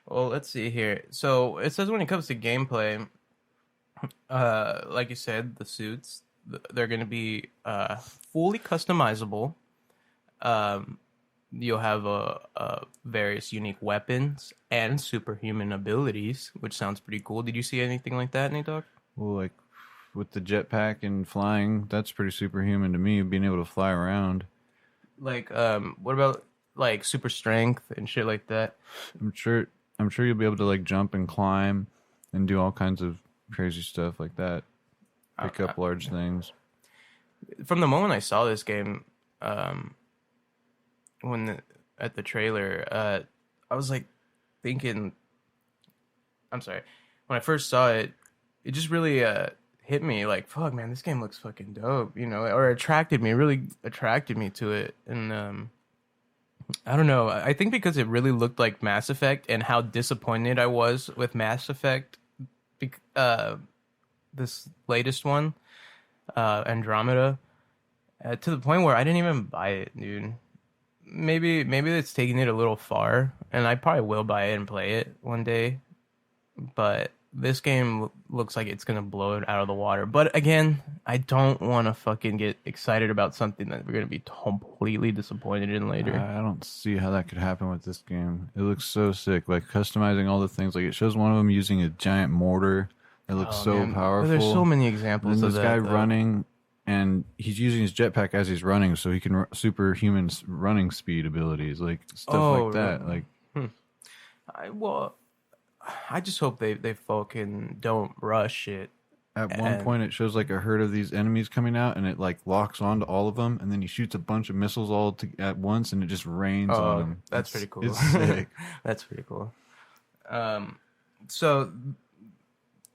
B: Well, let's see here. So it says when it comes to gameplay, like you said, the suits, they're going to be fully customizable. You'll have various unique weapons and superhuman abilities, which sounds pretty cool. Did you see anything like that, Nate Dogg?
A: Well, with the jetpack and flying, that's pretty superhuman to me, being able to fly around.
B: Like, what about like super strength and shit like that?
A: I'm sure you'll be able to like jump and climb and do all kinds of crazy stuff like that. Pick up large things.
B: From the moment I saw this game, at the trailer, I was like thinking, I'm sorry, when I first saw it, it just really hit me like, fuck, man, this game looks fucking dope, you know, or really attracted me to it. And I don't know, I think because it really looked like Mass Effect, and how disappointed I was with Mass Effect, this latest one, Andromeda, to the point where I didn't even buy it, dude. Maybe it's taking it a little far, and I probably will buy it and play it one day. But this game looks like it's gonna blow it out of the water. But again, I don't want to fucking get excited about something that we're gonna be completely disappointed in later.
A: I don't see how that could happen with this game. It looks so sick, like customizing all the things. Like it shows one of them using a giant mortar. It looks powerful.
B: There's so many examples of
A: this guy running, and he's using his jetpack as he's running, so he can superhuman running speed abilities, like stuff like that. Like,
B: I just hope they fucking don't rush it.
A: At one point, it shows like a herd of these enemies coming out, and it like locks onto all of them, and then he shoots a bunch of missiles at once, and it just rains on them.
B: That's pretty cool.
A: It's sick.
B: That's pretty cool. So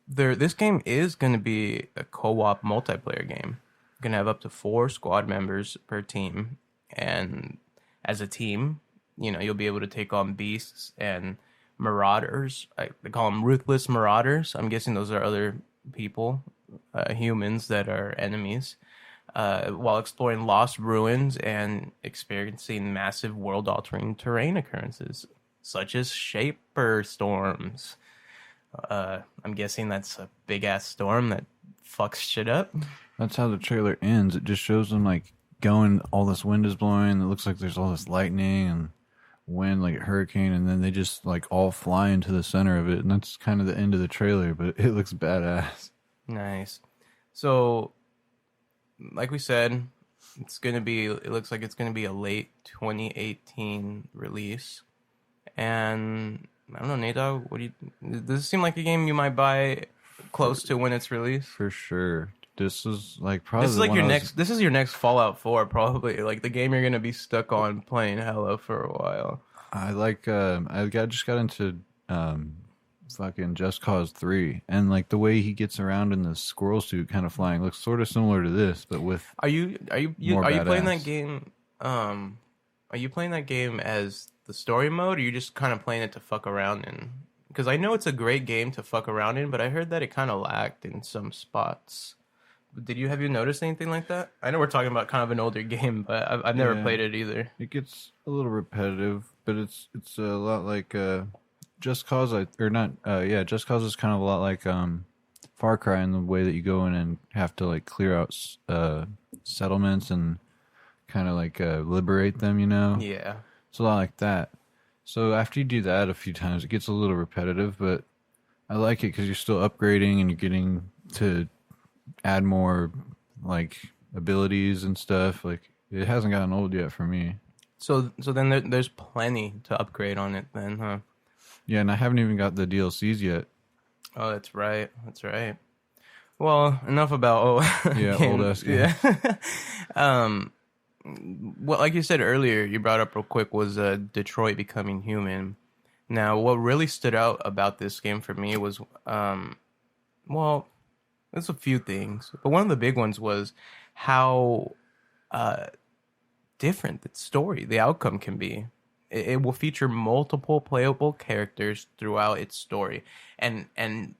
B: this game is going to be a co-op multiplayer game. You're going to have up to 4 squad members per team, and as a team, you know, you'll be able to take on beasts and marauders. They call them ruthless marauders. I'm guessing those are other people, humans that are enemies, while exploring lost ruins and experiencing massive world-altering terrain occurrences, such as shaper storms. I'm guessing that's a big-ass storm that fucks shit up.
A: That's how the trailer ends. It just shows them like going, all this wind is blowing. It looks like there's all this lightning and wind, like a hurricane, and then they just like all fly into the center of it, and that's kind of the end of the trailer, but it looks badass.
B: Nice. So, like we said, it looks like it's gonna be a late 2018 release, and I don't know, Nate Dogg, does it seem like a game you might buy close to when it's released?
A: For sure. This is like probably
B: this is your next Fallout 4, probably, like the game you're gonna be stuck on playing hella for a while.
A: I like just got into fucking Just Cause 3, and like the way he gets around in the squirrel suit kind of flying looks sort of similar to this, but with
B: Are you playing that game are you playing that game as the story mode, or are you just kind of playing it to fuck around in? Because I know it's a great game to fuck around in, but I heard that it kind of lacked in some spots. Have you noticed anything like that? I know we're talking about kind of an older game, but I've never played it either.
A: It gets a little repetitive, but it's a lot like Just Cause. Just Cause is kind of a lot like Far Cry in the way that you go in and have to like clear out settlements and kind of like liberate them. You know?
B: Yeah.
A: It's a lot like that. So after you do that a few times, it gets a little repetitive, but I like it because you're still upgrading and you're getting to add more like abilities and stuff. Like it hasn't gotten old yet for me.
B: So then there's plenty to upgrade on it then, huh?
A: Yeah, and I haven't even got the DLCs yet.
B: Oh, that's right. Well, enough about old
A: ass games.
B: Yeah. Well, like you said earlier, you brought up real quick was Detroit Becoming Human. Now, what really stood out about this game for me was, there's a few things, but one of the big ones was how different the outcome can be. It will feature multiple playable characters throughout its story, and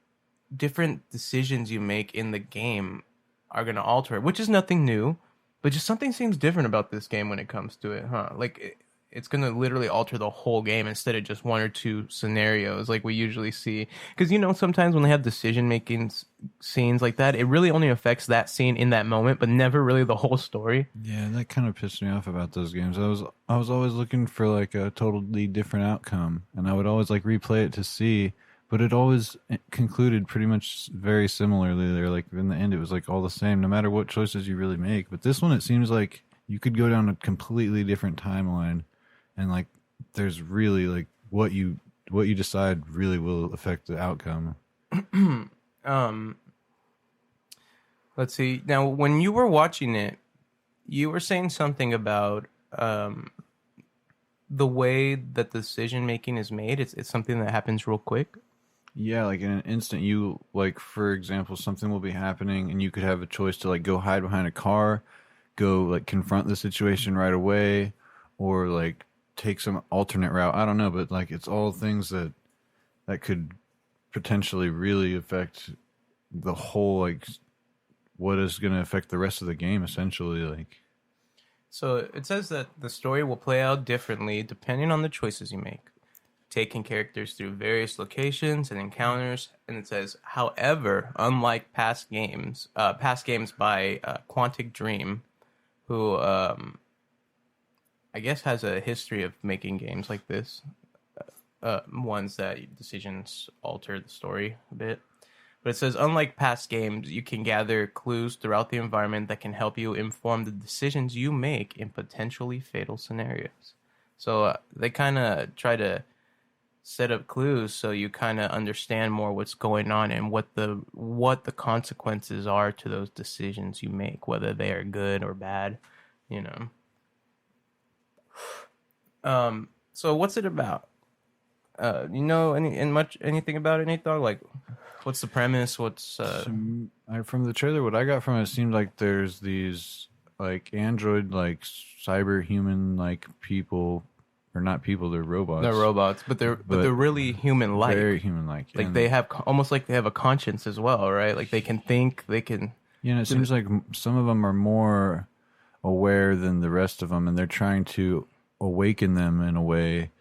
B: different decisions you make in the game are going to alter it, which is nothing new, but just something seems different about this game when it comes to it, huh? Like it's going to literally alter the whole game instead of just one or two scenarios like we usually see. Because, you know, sometimes when they have decision-making scenes like that, it really only affects that scene in that moment, but never really the whole story.
A: Yeah, that kind of pissed me off about those games. I was always looking for like a totally different outcome, and I would always like replay it to see, But it always concluded pretty much very similarly. They're like, in the end, it was like all the same, no matter what choices you really make. But this one, it seems like you could go down a completely different timeline, and like, there's really like what you decide really will affect the outcome.
B: Let's see. Now, when you were watching it, you were saying something about the way that decision making is made. It's something that happens real quick.
A: Yeah, like in an instant, you like, for example, something will be happening, and you could have a choice to like go hide behind a car, go like confront the situation right away, or like take some alternate route. I don't know, but like it's all things that could potentially really affect the whole, like, what is going to affect the rest of the game, essentially. Like,
B: so it says that the story will play out differently depending on the choices you make, taking characters through various locations and encounters. And it says, however, unlike past games by Quantic Dream, who I guess has a history of making games like this, ones that decisions alter the story a bit. But it says, unlike past games, you can gather clues throughout the environment that can help you inform the decisions you make in potentially fatal scenarios. So they kind of try to set up clues so you kind of understand more what's going on and what the consequences are to those decisions you make, whether they are good or bad, you know. So what's it about? You know anything about it, Nate Dogg? Like, what's the premise? What's
A: from the trailer, what I got from it seemed like there's these like android, like cyber human, like people, or not people, they're robots.
B: They're robots, but they're really human like.
A: Very human like.
B: Like they have almost like they have a conscience as well, right? Like they can think, they can.
A: Yeah, and it seems like some of them are more aware than the rest of them, and they're trying to awaken them in a way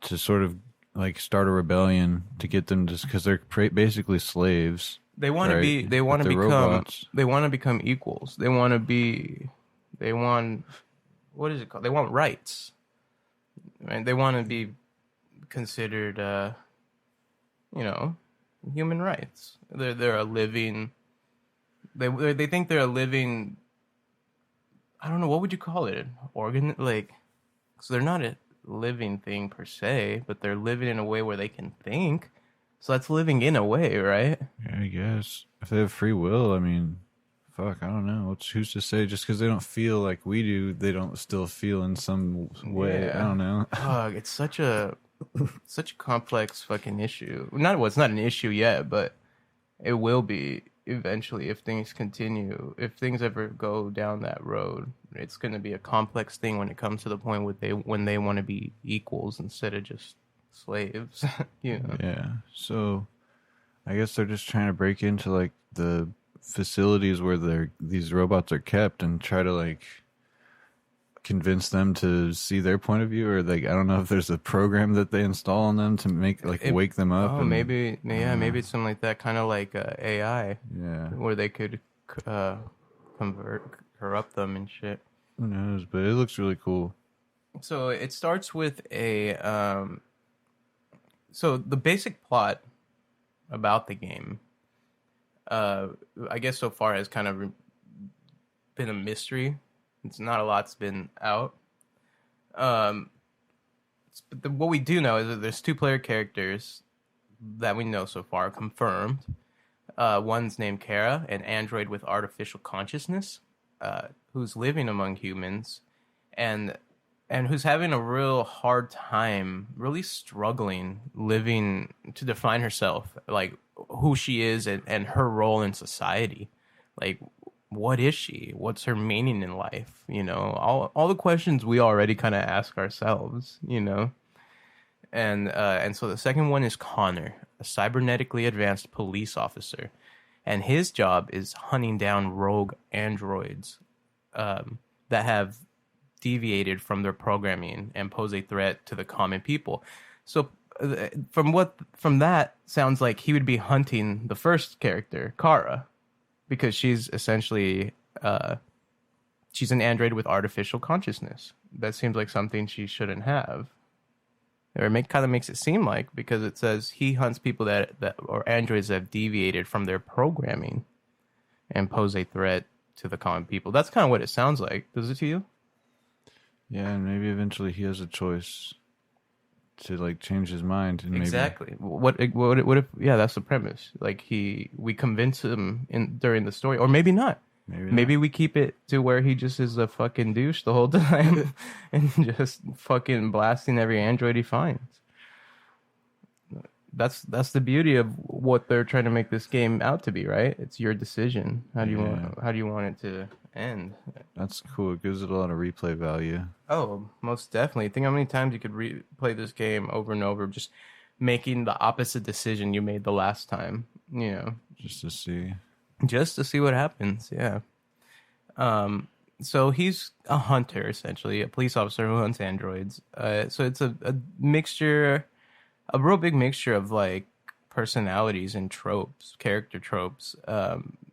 A: to sort of like start a rebellion to get them, just because they're basically slaves.
B: They want to be. They want to become. Robots. They want to become equals. They want to be. They want. What is it called? They want rights. Right? They want to be considered. You know, human rights. They're a living. They think they're a living. I don't know, what would you call it? Organ, like, so they're not a living thing per se, but they're living in a way where they can think. So that's living in a way, right?
A: Yeah, I guess if they have free will, I mean, fuck, I don't know. Who's to say? Just because they don't feel like we do, they don't still feel in some way. Yeah. I don't know.
B: It's such a complex fucking issue. It's not an issue yet, but it will be eventually if things continue. If things ever go down that road, it's going to be a complex thing when it comes to the point when they want to be equals instead of just slaves. You know?
A: Yeah. So I guess they're just trying to break into like the facilities where these robots are kept and try to like convince them to see their point of view, or like, I don't know if there's a program that they install on them to make wake them up.
B: Oh, maybe it's something like that, kind of like AI.
A: Yeah,
B: where they could corrupt them and shit.
A: Who knows? But it looks really cool.
B: So it starts with a so the basic plot about the game, I guess so far has kind of been a mystery. It's not a lot's been out. But what we do know is that there's 2 player characters that we know so far, confirmed. One's named Kara, an android with artificial consciousness, who's living among humans, and who's having a real hard time, really struggling living to define herself, like who she is and her role in society. Like, what is she? What's her meaning in life? You know, all the questions we already kind of ask ourselves, you know. And so the second one is Connor, a cybernetically advanced police officer, and his job is hunting down rogue androids that have deviated from their programming and pose a threat to the common people. So from that sounds like he would be hunting the first character, Kara, because she's essentially she's an android with artificial consciousness. That seems like something she shouldn't have. or kind of makes it seem like, because it says he hunts people that or androids that have deviated from their programming and pose a threat to the common people. That's kind of what it sounds like. Does it to you?
A: Yeah, and maybe eventually he has a choice to like change his mind. And
B: exactly. What if? Yeah, that's the premise. Like we convince him during the story, or maybe not. Maybe we keep it to where he just is a fucking douche the whole time and just fucking blasting every android he finds. That's the beauty of what they're trying to make this game out to be, right? It's your decision. How do you want it to end? That's
A: cool. It gives it a lot of replay value.
B: Oh, most definitely. Think how many times you could replay this game over and over, just making the opposite decision you made the last time. You know,
A: just to see
B: what happens. Yeah. So he's a hunter, essentially, a police officer who hunts androids. So it's a mixture, a real big mixture of like personalities and tropes, character tropes.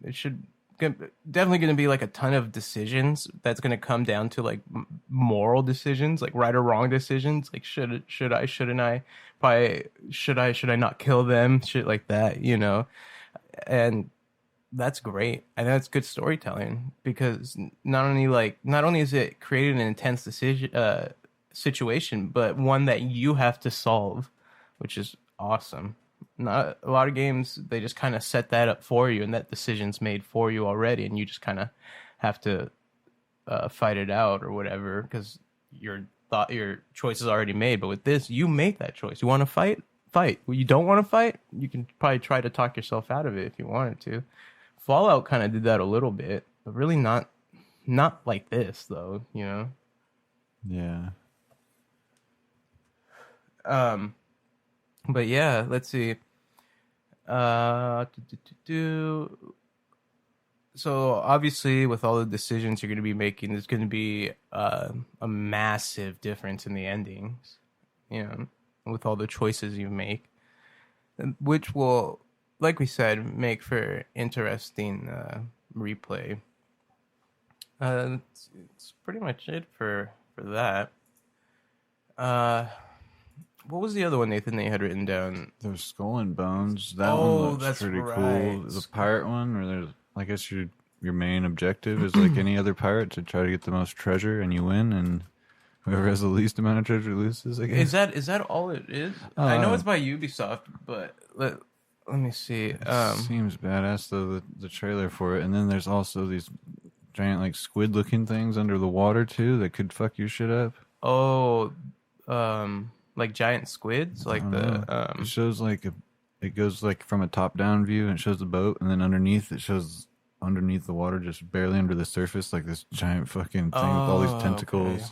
B: It should definitely going to be like a ton of decisions that's going to come down to like moral decisions, like right or wrong decisions, like shouldn't I, probably should I not kill them, shit like that, you know. And that's great. I know it's good storytelling, because not only is it creating an intense situation, but one that you have to solve, which is awesome. Not a lot of games, they just kind of set that up for you, and that decision's made for you already, and you just kind of have to fight it out or whatever, because your choice is already made. But with this, you make that choice. You want to fight? You don't want to fight? You can probably try to talk yourself out of it if you wanted to. Fallout kind of did that a little bit, but really not like this, though, you know?
A: Yeah.
B: But yeah, let's see. So obviously, with all the decisions you're going to be making, there's going to be a massive difference in the endings, you know, with all the choices you make, which will, like we said, make for interesting replay. It's pretty much it for that. What was the other one, Nathan, that you had written down?
A: There's Skull and Bones. That one looks pretty cool. The pirate one, where there's, I guess your main objective is like any other pirate, to try to get the most treasure, and you win, and whoever has the least amount of treasure loses, I guess.
B: Is that all it is? I know it's by Ubisoft, but let me see.
A: Seems badass, though, the trailer for it. And then there's also these giant like squid looking things under the water too that could fuck your shit up.
B: Oh, like giant squids, like
A: it shows like it goes like from a top down view, and it shows the boat, and then underneath it shows underneath the water, just barely under the surface, like this giant fucking thing with all these tentacles. Okay.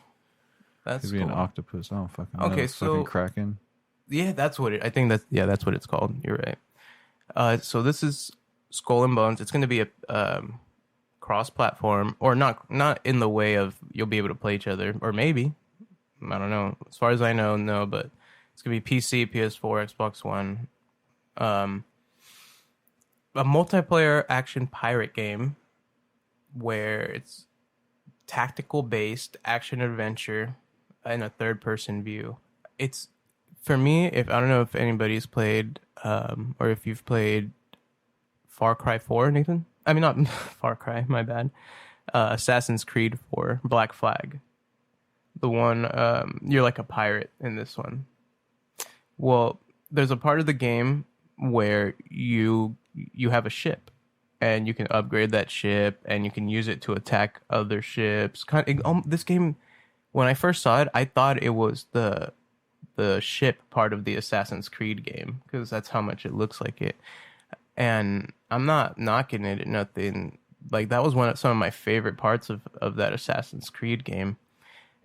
B: That's
A: could be
B: cool.
A: an octopus. I don't fucking know.
B: Okay,
A: it's
B: so
A: fucking Kraken.
B: Yeah, that's what it. I think that's what it's called. You're right. So this is Skull and Bones. It's going to be a cross-platform, or not in the way of you'll be able to play each other, or maybe. I don't know. As far as I know, no, but it's going to be PC, PS4, Xbox One. A multiplayer action pirate game where it's tactical based action adventure in a third person view. It's, for me, I don't know if anybody's played or if you've played Far Cry 4, Nathan. I mean, not Far Cry, my bad. Assassin's Creed 4, Black Flag. The one, you're like a pirate in this one. Well, there's a part of the game where you have a ship, and you can upgrade that ship, and you can use it to attack other ships. This game, when I first saw it, I thought it was the ship part of the Assassin's Creed game, because that's how much it looks like it. And I'm not knocking it, nothing. Like, that was some of my favorite parts of that Assassin's Creed game.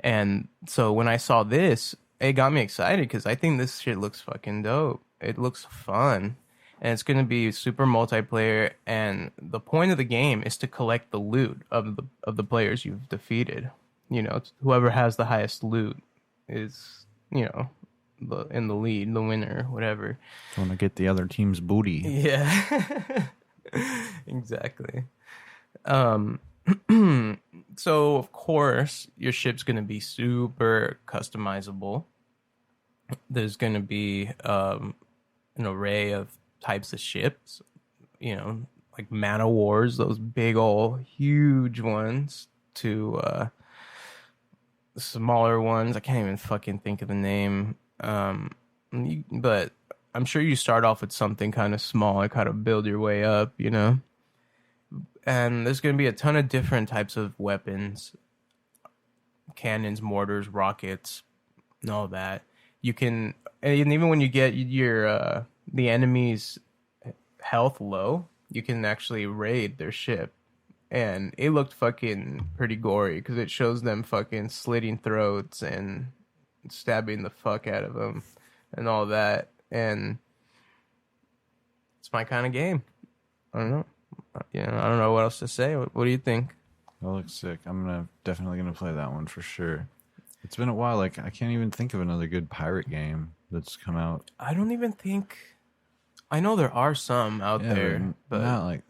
B: And so when I saw this, it got me excited, because I think this shit looks fucking dope. It looks fun. And it's going to be super multiplayer, and the point of the game is to collect the loot of the players you've defeated. You know, whoever has the highest loot is, you know, in the lead, the winner, whatever.
A: Want to get the other team's booty.
B: Yeah. Exactly. So of course your ship's going to be super customizable. There's going to be an array of types of ships, like Man of Wars, those big old huge ones, to smaller ones. I can't even fucking think of the name. But I'm sure you start off with something kind of small and kind of build your way up, And there's going to be a ton of different types of weapons, cannons, mortars, rockets, and all that. You can, and even when you get your the enemy's health low, you can actually raid their ship. And it looked fucking pretty gory because it shows them fucking slitting throats and stabbing the fuck out of them and all that. And it's my kind of game. I don't know. I don't know what else to say. What do you think?
A: That looks sick. I'm definitely gonna play that one for sure. It's been a while. Like, I can't even think of another good pirate game that's come out.
B: I don't even think. I know there are some out there, but
A: not like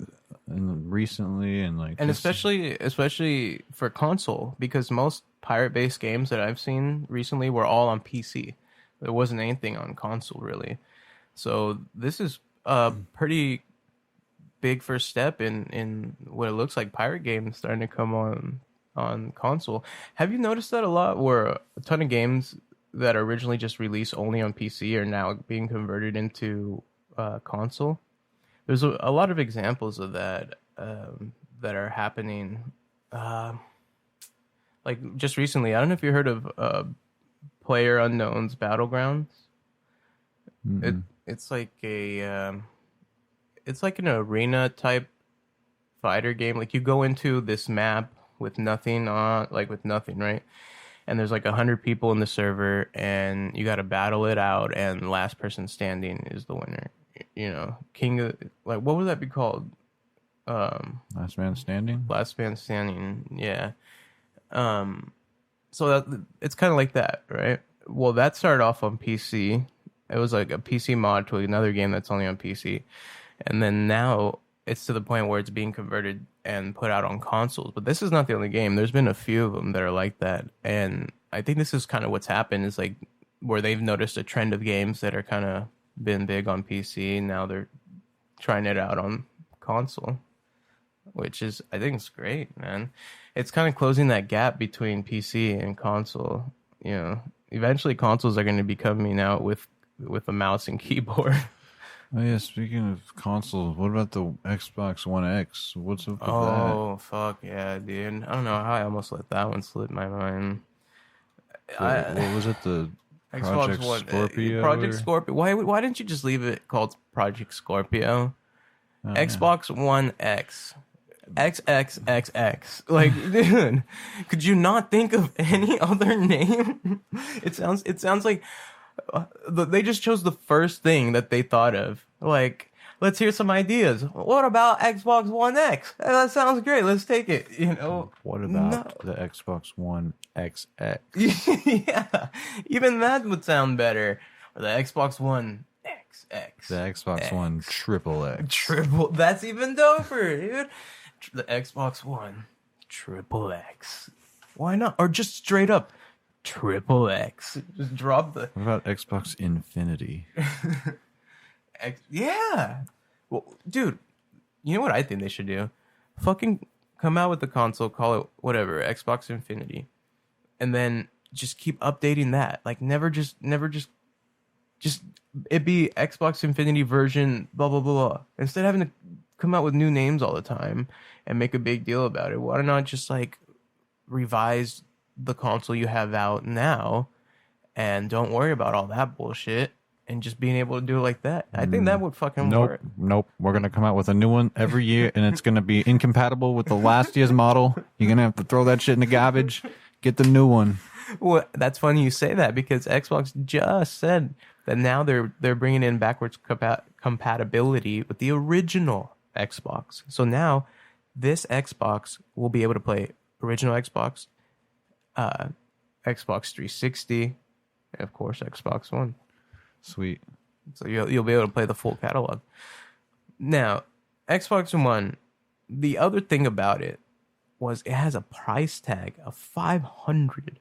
A: recently and like.
B: And especially for console, because most pirate-based games that I've seen recently were all on PC. There wasn't anything on console really. So this is a pretty big first step in what it looks like pirate games starting to come on console. Have you noticed that a lot, where a ton of games that are originally just released only on PC are now being converted into console? There's a lot of examples of that that are happening. Like just recently, I don't know if you heard of Player Unknown's Battlegrounds. It's like it's like an arena type fighter game. Like you go into this map with nothing on, right? And there's like 100 people in the server, and you got to battle it out, and last person standing is the winner. King of, like, what would that be called?
A: Last Man Standing.
B: Last Man Standing. Yeah. So that it's kind of like that, right? Well, that started off on PC. It was like a PC mod to another game that's only on PC. And then now it's to the point where it's being converted and put out on consoles. But this is not the only game. There's been a few of them that are like that. And I think this is kind of what's happened, is like where they've noticed a trend of games that are kind of been big on PC. Now they're trying it out on console, which is, I think it's great, man. It's kind of closing that gap between PC and console. Eventually consoles are going to be coming out with a mouse and keyboard.
A: Oh yeah, speaking of consoles, what about the Xbox One X? What's up with that?
B: Oh fuck yeah, dude! I don't know how I almost let that one slip my mind.
A: What was it? The Project Scorpio?
B: Project Scorpio. Why didn't you just leave it called Project Scorpio? Xbox One X. XXXX. Like, dude, could you not think of any other name? It sounds like they just chose the first thing that they thought of. Like, let's hear some ideas. What about Xbox One X? That sounds great. Let's take it.
A: What about the Xbox One XX?
B: Yeah, even that would sound better. Or the Xbox One XX.
A: The Xbox One XXX.
B: Triple. That's even doper, dude. The Xbox One XXX. Why not? Or just straight up XXX. Just drop the.
A: What about Xbox Infinity?
B: Yeah. Well, dude, you know what I think they should do? Fucking come out with the console, call it whatever, Xbox Infinity, and then just keep updating that. Like never just it be Xbox Infinity version blah blah blah blah. Instead of having to come out with new names all the time and make a big deal about it, why not just like revise the console you have out now and don't worry about all that bullshit and just being able to do it like that? I think that would fucking work.
A: Nope. We're going to come out with a new one every year, and it's going to be incompatible with the last year's model. You're going to have to throw that shit in the garbage. Get the new one.
B: Well, that's funny you say that, because Xbox just said that now they're bringing in backwards compatibility with the original Xbox. So now this Xbox will be able to play original Xbox, Xbox 360, and of course Xbox One.
A: Sweet.
B: So you'll be able to play the full catalog. Now, Xbox One, the other thing about it was it has a price tag of $500,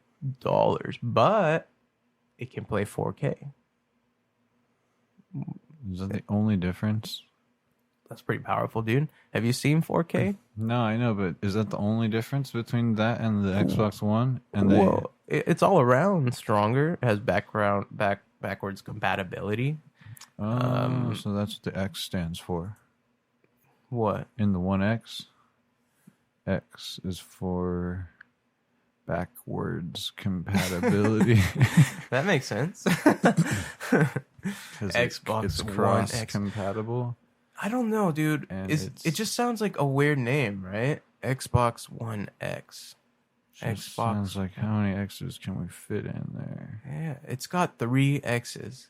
B: but it can play 4K.
A: Is that the only difference?
B: That's pretty powerful, dude. Have you seen 4K?
A: No, I know, but is that the only difference between that and the Xbox One? And
B: Well, it's all around stronger. It has backwards compatibility.
A: So that's what the X stands for.
B: What?
A: In the One X, X is for backwards compatibility.
B: That makes sense. Xbox
A: it's
B: One
A: cross
B: X
A: compatible.
B: I don't know, dude.
A: And
B: It just sounds like a weird name, right? Xbox One X.
A: Xbox sounds like how many X's can we fit in there?
B: Yeah, it's got 3 X's.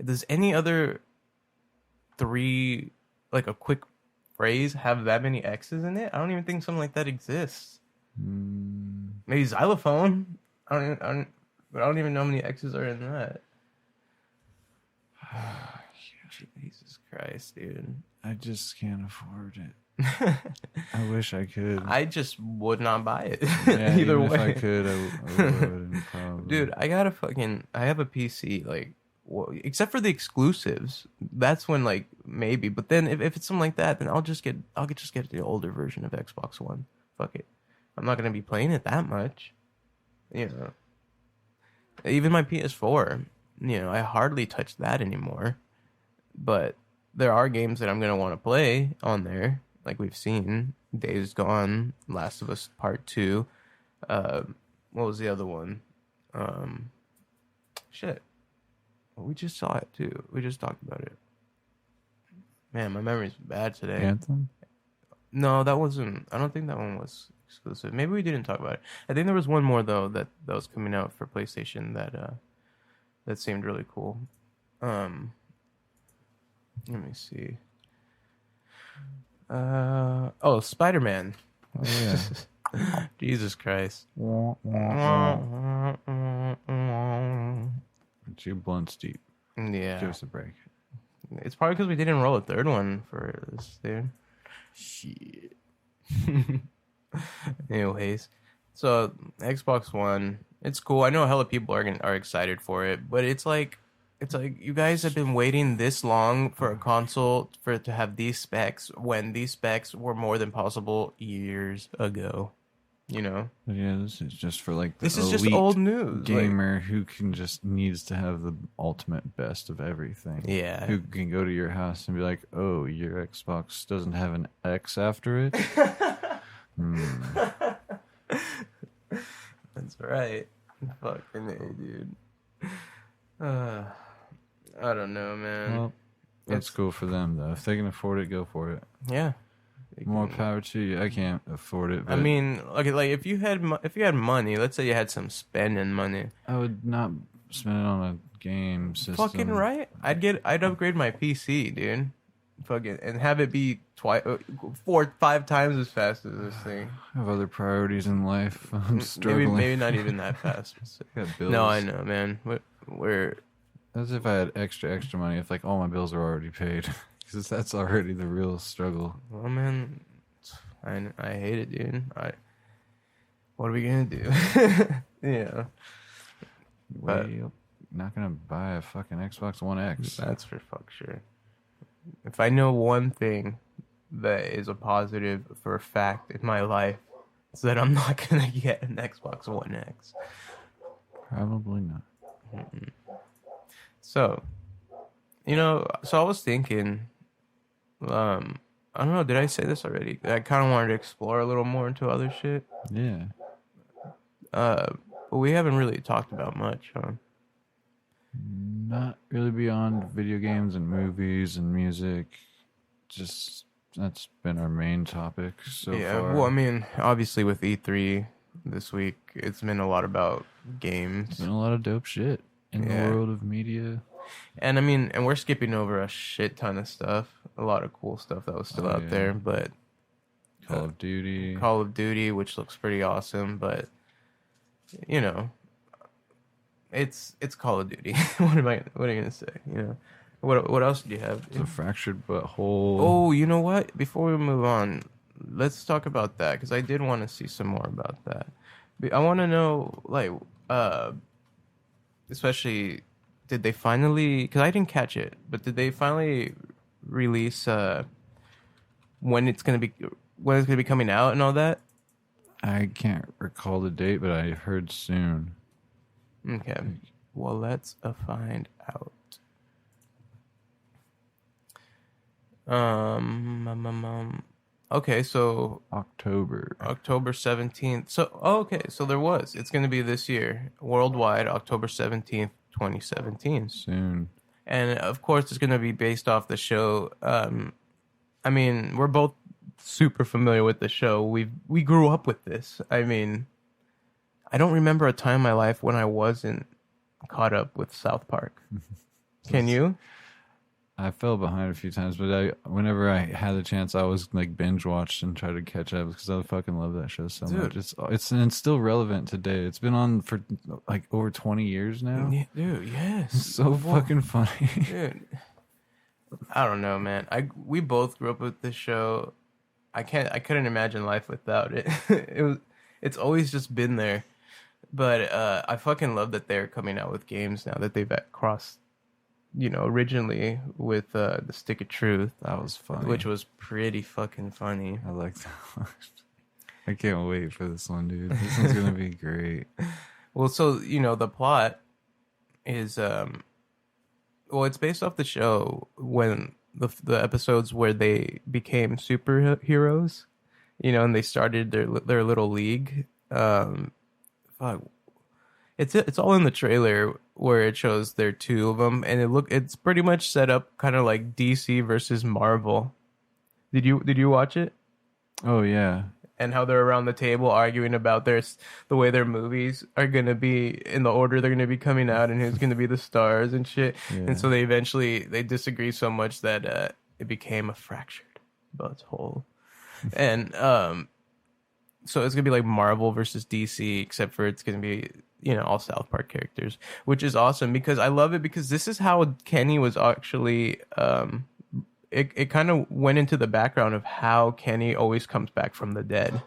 B: Does any other 3, like a quick phrase, have that many X's in it? I don't even think something like that exists. Maybe xylophone. But I don't even know how many X's are in that. Jesus Christ, dude.
A: I just can't afford it. I wish I could.
B: I just would not buy it.
A: Yeah,
B: Either
A: even
B: way.
A: if I could, I would probably.
B: Dude, I have a PC, like, well, except for the exclusives. That's when, like, maybe. But then if it's something like that, then I'll just get the older version of Xbox One. Fuck it. I'm not gonna be playing it that much. You know. Even my PS4, you know, I hardly touch that anymore. But there are games that I'm going to want to play on there, like we've seen. Days Gone, Last of Us Part 2. What was the other one? Shit. We just saw it, too. We just talked about it. Man, my memory's bad today.
A: Anthem?
B: No, that wasn't... I don't think that one was exclusive. Maybe we didn't talk about it. I think there was one more, though, that was coming out for PlayStation that seemed really cool. Let me see. Spiderman.
A: Oh, yeah.
B: Jesus Christ.
A: Two blunts deep.
B: Yeah.
A: Give us a break.
B: It's probably because we didn't roll a third one for this, dude.
A: Shit.
B: Anyways, so Xbox One, it's cool. I know a hell of people are excited for it, but it's like you guys have been waiting this long for a console for it to have these specs when these specs were more than possible years ago. You know?
A: Yeah, this is just for like the
B: this is just old news.
A: Gamer who needs to have the ultimate best of everything.
B: Yeah.
A: Who can go to your house and be like, "Oh, your Xbox doesn't have an X after it."
B: That's right. Fucking A, dude. I don't know, man.
A: Well, that's cool for them though. If they can afford it, go for it.
B: Yeah.
A: More power to you. I can't afford it. But
B: I mean, okay, like if you had money, let's say you had some spending money,
A: I would not spend it on a game system.
B: fucking right. I'd upgrade my PC, dude. Fucking and have it be 4-5 times as fast as this thing.
A: I have other priorities in life. I'm struggling.
B: Maybe not even that fast.
A: Got bills.
B: No, I know, man. We're
A: As if I had extra money. If like all my bills are already paid, because that's already the real struggle.
B: well, man. I hate it, dude. What are we gonna do? Yeah. But
A: not gonna buy a fucking Xbox One X.
B: that's for fuck sure. If I know one thing that is a positive for a fact in my life, it's that I'm not gonna get an Xbox One X.
A: Probably not.
B: Mm-mm. So, I was thinking, I don't know, did I say this already? I kind of wanted to explore a little more into other shit.
A: Yeah.
B: But we haven't really talked about much, huh?
A: Not really beyond video games and movies and music. Just that's been our main topic so far.
B: Well, I mean, obviously with E3 this week, it's been a lot about games.
A: It's been a lot of dope shit in the world of media.
B: And I mean, and we're skipping over a shit ton of stuff. A lot of cool stuff that was still out there, but
A: Call of Duty,
B: which looks pretty awesome, but it's Call of Duty. What are you gonna say? What else do you have?
A: The fractured butthole.
B: Oh, you know what? Before we move on, let's talk about that because I did want to see some more about that. I want to know, like, especially, did they finally? Because I didn't catch it, but did they finally release when it's gonna be coming out and all that?
A: I can't recall the date, but I heard soon.
B: Okay, well, let's find out. Okay, so
A: October
B: 17th. So okay, so it's going to be this year, worldwide, October 17th, 2017.
A: soon.
B: And of course, it's going to be based off the show. I mean, we're both super familiar with the show. We grew up with this. I mean, I don't remember a time in my life when I wasn't caught up with South Park. Can you?
A: I fell behind a few times, but whenever I had the chance, I was like binge watched and tried to catch up because I fucking love that show so much. It's still relevant today. It's been on for like over 20 years now.
B: Yeah, dude, yes.
A: It's so fucking funny.
B: Dude. I don't know, man. We both grew up with this show. I couldn't imagine life without it. It's always just been there. But I fucking love that they're coming out with games now that they've crossed, originally with the Stick of Truth.
A: That was funny.
B: Which was pretty fucking funny.
A: I like that. I can't wait for this one, dude. This one's gonna be great.
B: Well, so the plot is it's based off the show when the episodes where they became superheroes, and they started their little league. Fuck. It's all in the trailer where it shows there are two of them, and it's pretty much set up kind of like DC versus Marvel. Did you watch it?
A: Oh yeah.
B: And how they're around the table arguing about the way their movies are gonna be in the order they're gonna be coming out and who's gonna be the stars and shit. Yeah. And so they disagree so much that it became a fractured butthole. And so it's gonna be like Marvel versus DC, except for it's gonna be all South Park characters, which is awesome because I love it because this is how Kenny was actually. It kind of went into the background of how Kenny always comes back from the dead.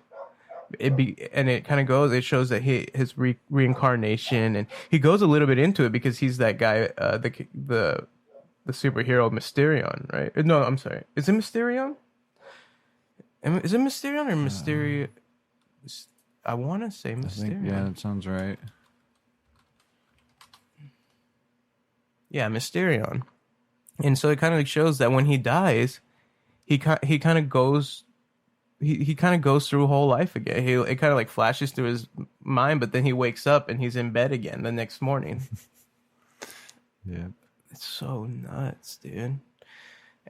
B: It shows that his reincarnation, and he goes a little bit into it because he's that guy, the superhero Mysterion, right? No, I'm sorry. Is it Mysterion? Is it Mysterion or Mysterio? I want to say Mysterion.
A: Yeah, that sounds right.
B: Yeah, Mysterion. And so it kind of shows that when he dies, he kind of goes through whole life again. It kind of like flashes through his mind, but then he wakes up and he's in bed again the next morning.
A: Yeah,
B: it's so nuts, dude.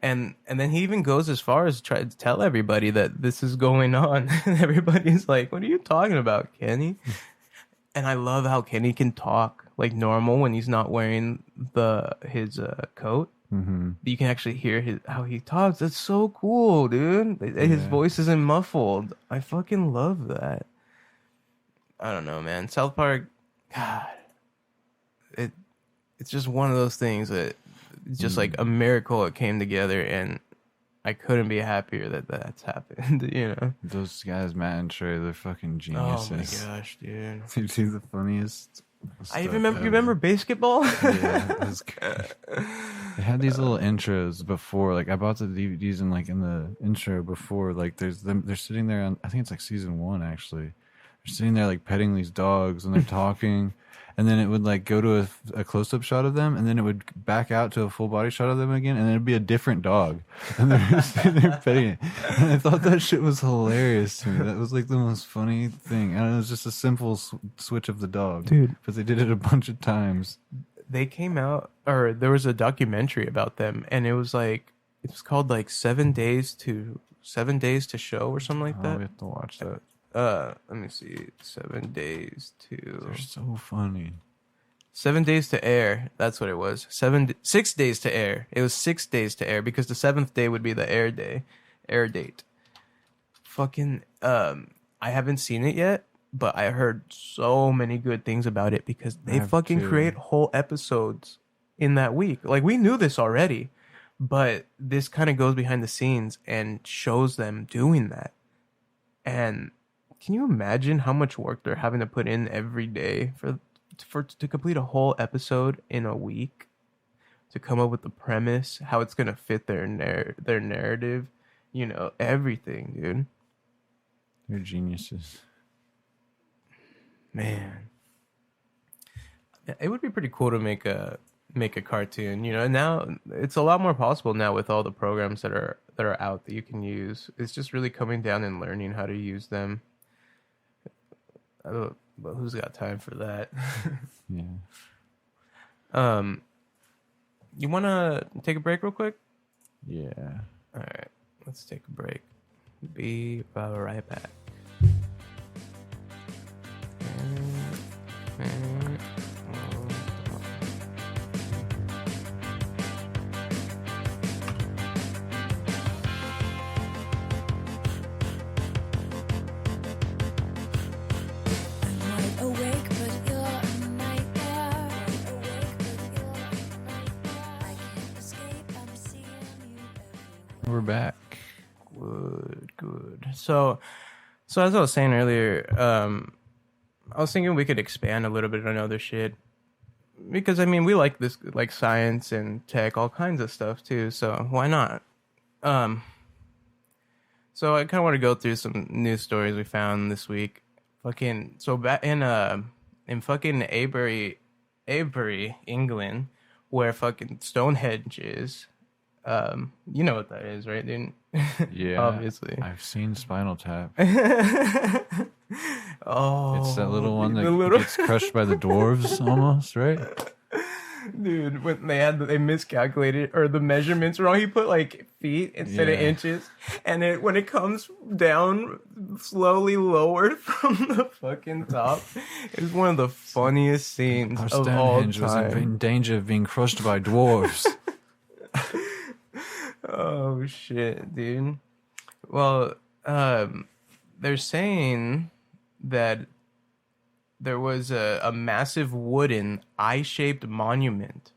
B: And then he even goes as far as try to tell everybody that this is going on. And everybody's like, "What are you talking about, Kenny?" And I love how Kenny can talk like normal when he's not wearing his coat.
A: Mm-hmm.
B: You can actually hear how he talks. That's so cool, dude. His voice isn't muffled. I fucking love that. I don't know, man. South Park, God, it's just one of those things that it's just like a miracle it came together, and I couldn't be happier that that's happened.
A: Those guys, Matt and Trey, they're fucking geniuses.
B: Oh my gosh, dude!
A: You see the funniest.
B: I remember basketball.
A: Yeah, it was good. They had these little intros before, like I bought the DVDs and like in the intro before, like there's them. They're sitting there on, I think it's like season 1 actually. They're sitting there like petting these dogs and they're talking, and then it would like go to a close-up shot of them, and then it would back out to a full body shot of them again, and then it'd be a different dog, and they're just sitting there petting it. And I thought that shit was hilarious to me. That was like the most funny thing, and it was just a simple switch of the dog,
B: dude.
A: But they did it a bunch of times.
B: They came out, or there was a documentary about them, and it was called like 7 days to show or something like that.
A: We have to watch that.
B: Let me see. 7 days to.
A: They're so funny.
B: 7 days to air. That's what it was. 6 days to air. It was 6 days to air because the 7th day would be the air date. Fucking. I haven't seen it yet, but I heard so many good things about it because they fucking create whole episodes in that week. Like we knew this already, but this kind of goes behind the scenes and shows them doing that. And can you imagine how much work they're having to put in every day to complete a whole episode in a week, to come up with the premise, how it's gonna fit their narrative, everything, dude.
A: They're geniuses,
B: man. It would be pretty cool to make a cartoon, now it's a lot more possible now with all the programs that are out that you can use. It's just really coming down and learning how to use them. But who's got time for that?
A: Yeah.
B: You want to take a break real quick?
A: Yeah.
B: All right, let's take a break. Be right back.
A: We're back.
B: Good. So as I was saying earlier, I was thinking we could expand a little bit on other shit, because we like this, like science and tech, all kinds of stuff too. So why not? So I kind of want to go through some news stories we found this week. Back in fucking Avebury, England, where fucking Stonehenge is. You know what that is, right, dude?
A: Yeah,
B: obviously.
A: I've seen Spinal Tap.
B: Oh,
A: it's that little one that gets crushed by the dwarves, almost, right?
B: Dude, when they miscalculated, or the measurements wrong, he put like feet instead of inches, and when it comes down slowly lower from the fucking top, it's one of the funniest scenes of all time.
A: Was in danger of being crushed by dwarves.
B: Oh shit, dude. Well, they're saying that there was a massive wooden eye-shaped monument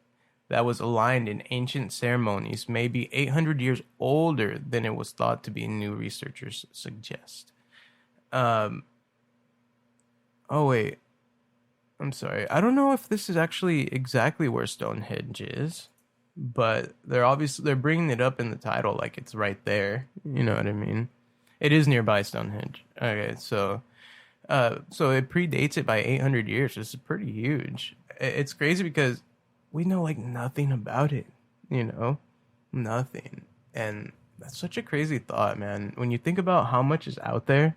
B: that was aligned in ancient ceremonies, maybe 800 years older than it was thought to be, new researchers suggest. Oh wait, I'm sorry. I don't know if this is actually exactly where Stonehenge is, but they're bringing it up in the title like it's right there. You know what I mean? It is nearby Stonehenge. Okay, so it predates it by 800 years. This is pretty huge. It's crazy because we know like nothing about it, nothing. And that's such a crazy thought, man. When you think about how much is out there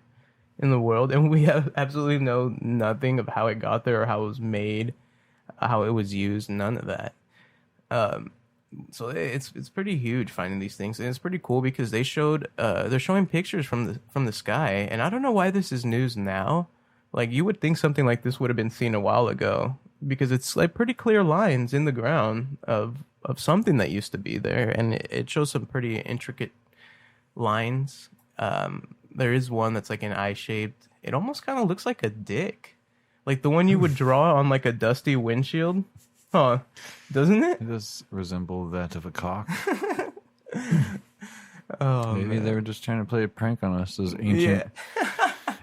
B: in the world, and we have absolutely know nothing of how it got there or how it was made, how it was used, none of that. So it's pretty huge finding these things, and it's pretty cool because they're showing pictures from the sky, and I don't know why this is news now. Like, you would think something like this would have been seen a while ago, because it's like pretty clear lines in the ground of something that used to be there, and it shows some pretty intricate lines. There is one that's like an eye shaped. It almost kind of looks like a dick, like the one you would draw on like a dusty windshield. Huh, doesn't it?
A: It does resemble that of a cock.
B: Oh,
A: maybe
B: man.
A: They were just trying to play a prank on us, those ancient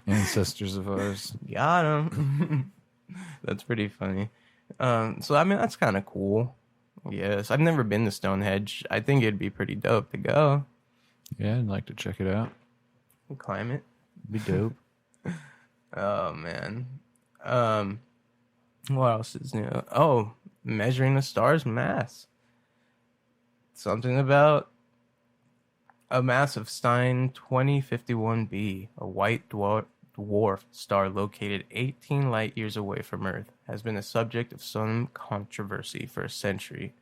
A: ancestors of ours.
B: Got him. That's pretty funny. So I mean, that's kind of cool. Yes, I've never been to Stonehenge. I think it'd be pretty dope to go.
A: Yeah, I'd like to check it out.
B: Climb it.
A: Be dope.
B: Oh man. What else is new? Oh, measuring the star's mass. Something about a mass of Stein 2051b, a white dwarf star located 18 light years away from Earth, has been the subject of some controversy for a century.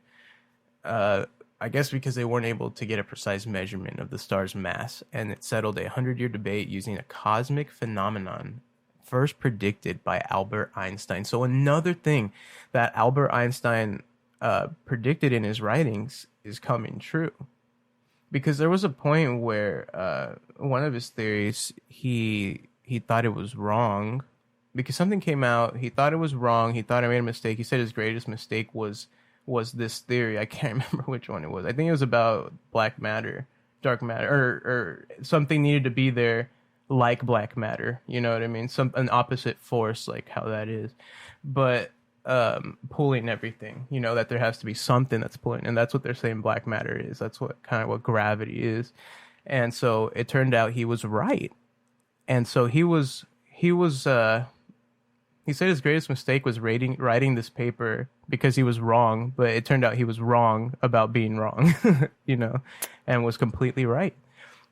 B: I guess because they weren't able to get a precise measurement of the star's mass, and it settled a 100-year debate using a cosmic phenomenon first predicted by Albert Einstein. So another thing that Albert Einstein predicted in his writings is coming true. Because there was a point where one of his theories, he thought it was wrong. Because something came out, he thought it was wrong, he thought I made a mistake. He said his greatest mistake was this theory. I can't remember which one it was. I think it was about black matter, dark matter, or something needed to be there like black matter. You know what I mean? An opposite force, like how that is. But pulling everything. You know, that there has to be something that's pulling, and that's what they're saying black matter is. That's what gravity is. And so it turned out he was right. And so he said his greatest mistake was writing this paper because he was wrong, but it turned out he was wrong about being wrong, you know, and was completely right.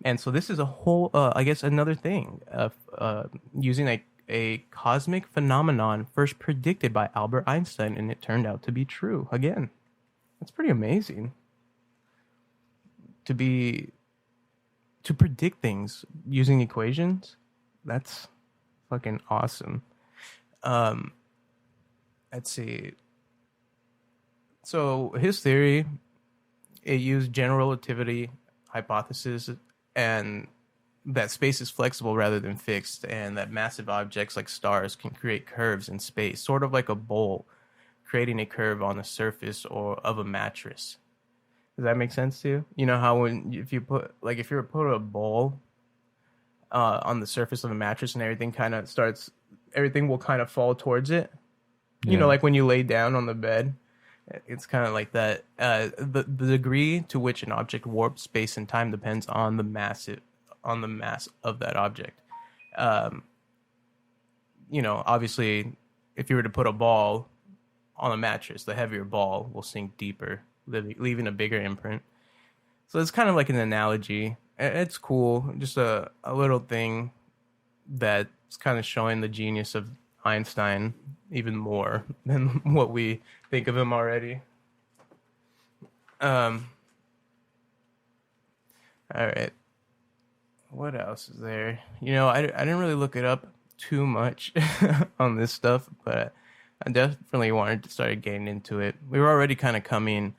B: And so this is a whole, I guess, another thing of using a cosmic phenomenon first predicted by Albert Einstein, and it turned out to be true. Again, that's pretty amazing. To predict things using equations, that's fucking awesome. Let's see. So his theory, it used general relativity hypothesis, and that space is flexible rather than fixed, and that massive objects like stars can create curves in space, sort of like a bowl creating a curve on the surface or of a mattress. Does that make sense to you? You know how if you were to put a bowl on the surface of a mattress and everything will kind of fall towards it. Yeah. You know, like when you lay down on the bed, it's kind of like that. The degree to which an object warps space and time depends on the mass of that object. You know, obviously, if you were to put a ball on a mattress, the heavier ball will sink deeper, leaving a bigger imprint. So it's kind of like an analogy. It's cool. Just a little thing that's kind of showing the genius of Einstein even more than what we think of him already. All right. What else is there? You know, I didn't really look it up too much on this stuff, but I definitely wanted to start getting into it. We were already kind of coming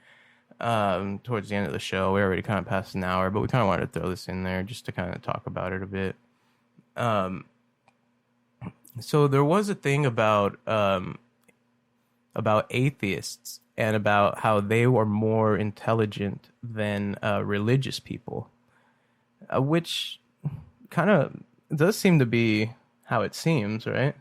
B: towards the end of the show. We already kind of passed an hour, but we kind of wanted to throw this in there just to kind of talk about it a bit. So there was a thing about atheists and about how they were more intelligent than religious people, which kind of does seem to be how it seems, right?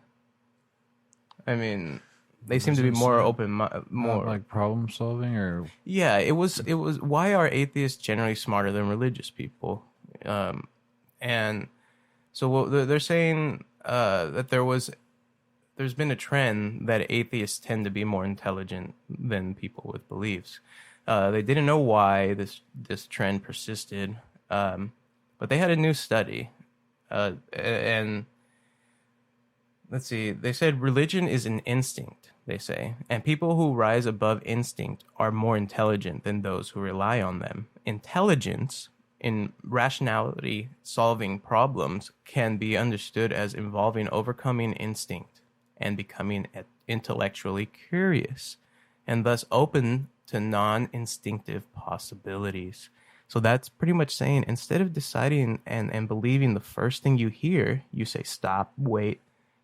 B: I mean, they seem to be more open, more
A: like problem solving, or
B: yeah. It was. Why are atheists generally smarter than religious people? And so they're saying that there's been a trend that atheists tend to be more intelligent than people with beliefs. They didn't know why this trend persisted, but they had a new study, and let's see. They said religion is an instinct. They say, and people who rise above instinct are more intelligent than those who rely on them. Intelligence in rationality solving problems can be understood as involving overcoming instinct and becoming intellectually curious, and thus open to non-instinctive possibilities. So that's pretty much saying, instead of deciding and believing the first thing you hear, you say, stop, wait,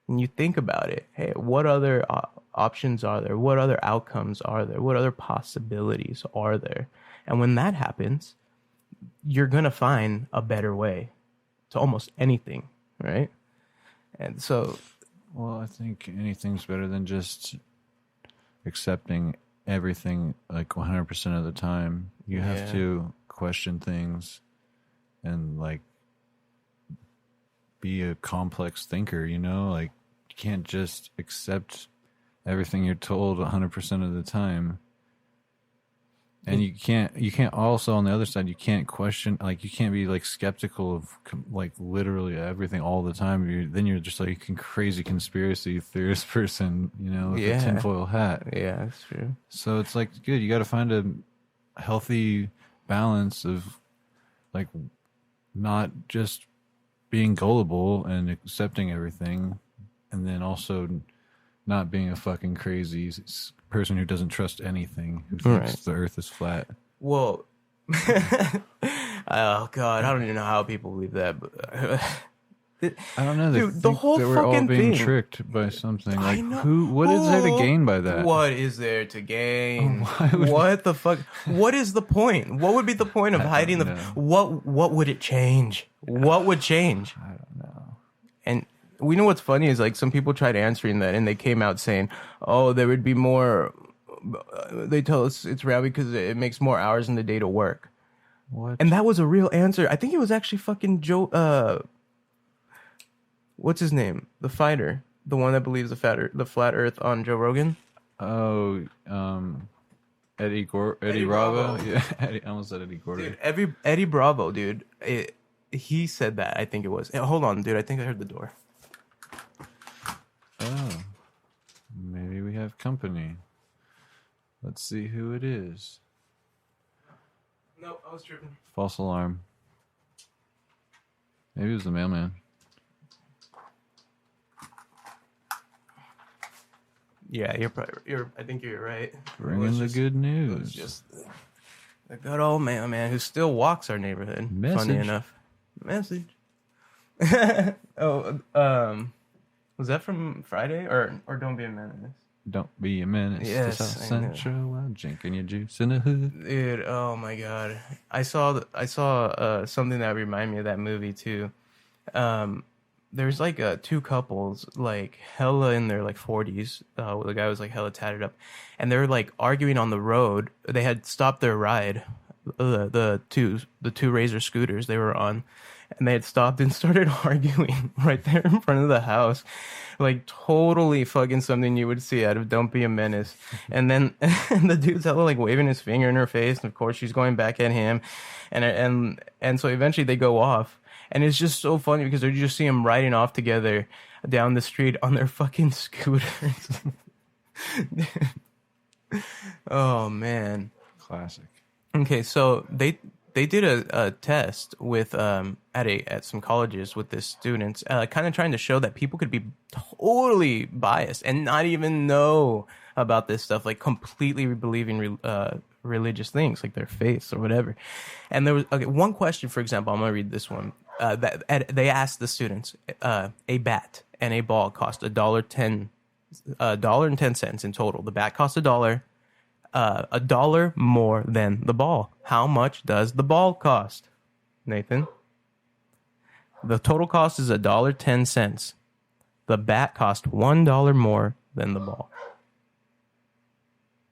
B: and you think about it. Hey, what other options are there? What other outcomes are there? What other possibilities are there? And when that happens, you're going to find a better way to almost anything, right? And so...
A: Well, I think anything's better than just accepting everything like 100% of the time. You have to question things and like be a complex thinker, you know? Like you can't just accept everything you're told 100% of the time. And you can't also, on the other side, you can't question, like, you can't be, like, skeptical of, like, literally everything all the time. Then you're just, like, a crazy conspiracy theorist person, you know, with a tinfoil hat.
B: Yeah, that's true.
A: So it's, like, good. You got to find a healthy balance of, like, not just being gullible and accepting everything, and then also not being a fucking crazy person who doesn't trust anything, who thinks the earth is flat.
B: Well, oh god, I don't even know how people believe that. But
A: I don't know.
B: Dude, the whole
A: that
B: fucking
A: we're all being
B: thing.
A: Tricked by something. Like what is there to gain by that?
B: What is there to gain? What the fuck? What is the point? What would be the point of hiding the? What would it change? What would change?
A: I don't know.
B: And We know what's funny is like some people tried answering that and they came out saying, "Oh, there would be more." They tell us it's real because it makes more hours in the day to work.
A: What?
B: And that was a real answer. I think it was actually fucking Joe. What's his name? The fighter, the one that believes the flat Earth on Joe Rogan.
A: Oh, Eddie Bravo. Yeah, I almost said Eddie Gordo.
B: Dude, Eddie Bravo, dude. He said that. I think it was. Hold on, dude. I think I heard the door.
A: Oh, maybe we have company. Let's see who it is.
B: No, I was tripping.
A: False alarm. Maybe it was the mailman.
B: Yeah, I think you're right.
A: Bringing the good news.
B: It was just the good old man who still walks our neighborhood.
A: Message.
B: Funny enough. Message. Was that from Friday or Don't Be a Menace?
A: Don't be a menace.
B: Yes,
A: to South Central. While drinking your juice in the hood.
B: Dude, oh my god! I saw something that reminded me of that movie too. There's like two couples, like hella in their like 40s. The guy was like hella tatted up, and they were like arguing on the road. They had stopped their ride, the two Razor scooters they were on, and they had stopped and started arguing right there in front of the house. Like totally fucking something you would see out of Don't Be a Menace. And then and the dude's hella like waving his finger in her face, and of course she's going back at him, and so eventually they go off, and it's just so funny because you just see them riding off together down the street on their fucking scooters. Oh man,
A: classic.
B: Okay, so they did a test with at some colleges with the students, kind of trying to show that people could be totally biased and not even know about this stuff, like completely believing religious things like their faiths or whatever. And there was one question, for example. I'm gonna read this one. They asked the students, a bat and a ball cost $1.10 in total. The bat cost $1. $1 more than the ball. How much does the ball cost, Nathan? The total cost is $1.10. The bat cost $1 more than the ball.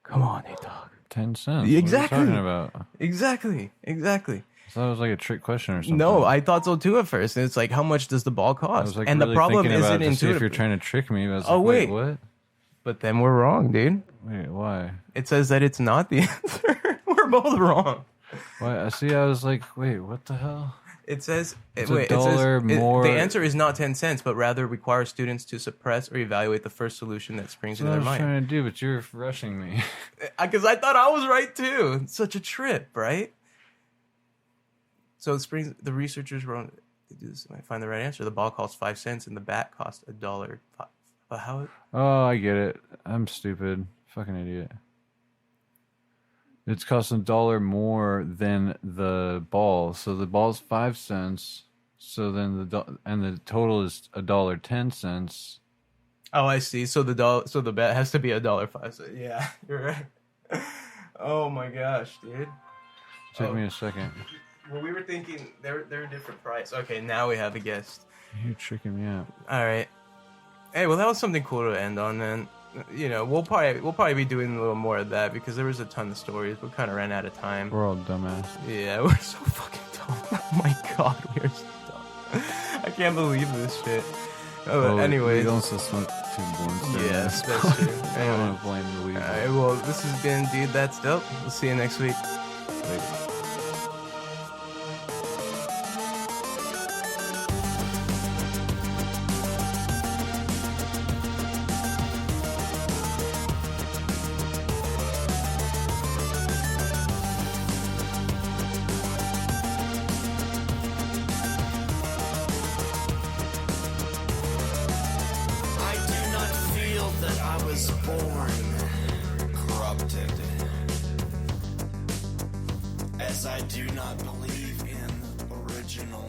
B: Come on, Nate Dogg.
A: 10 cents.
B: Exactly.
A: What are you talking about?
B: Exactly.
A: I thought it was like a trick question or something.
B: No, I thought so too at first. It's like, how much does the ball cost?
A: I was like,
B: and
A: really
B: the problem
A: thinking
B: isn't
A: about it to see
B: intuitive.
A: if you're trying to trick me. I was
B: Oh,
A: like,
B: wait.
A: what?
B: But then we're wrong, dude.
A: Wait, why?
B: It says that it's not the answer. We're both wrong.
A: Why? I see. I was like, wait, what the hell?
B: It says
A: It's $1 more.
B: The answer is not 10 cents, but rather requires students to suppress or evaluate the first solution that springs into their
A: That's what I was
B: mind.
A: trying to do, but you're rushing me.
B: Because I thought I was right too. It's such a trip, right? So it springs. The researchers were on. They do this. I find the right answer. The ball costs 5 cents, and the bat costs $1. But how?
A: Oh, I get it. I'm stupid. Fucking idiot. It's costing $1 more than the ball. So the ball's 5 cents. So then the total is $1.10.
B: Oh, I see. So the bet has to be $1.05. So yeah, you're right. Oh my gosh, dude.
A: Took me a second.
B: Well, we were thinking they're a different price. Okay, now we have a guest.
A: You're tricking me out.
B: All right. Hey, well, that was something cool to end on, man. You know, we'll probably be doing a little more of that because there was a ton of stories. We kind of ran out of time.
A: We're all dumbass.
B: Yeah, we're so fucking dumb. Oh my god, we are so dumb. I can't believe this shit. Oh,
A: Well,
B: anyways.
A: we also smoke 2 blunts.
B: Yes, that's true.
A: I don't want to blame the weed.
B: Alright, well, this has been Dude That's Dope. We'll see you next week.
A: Later.
C: As I do not believe in original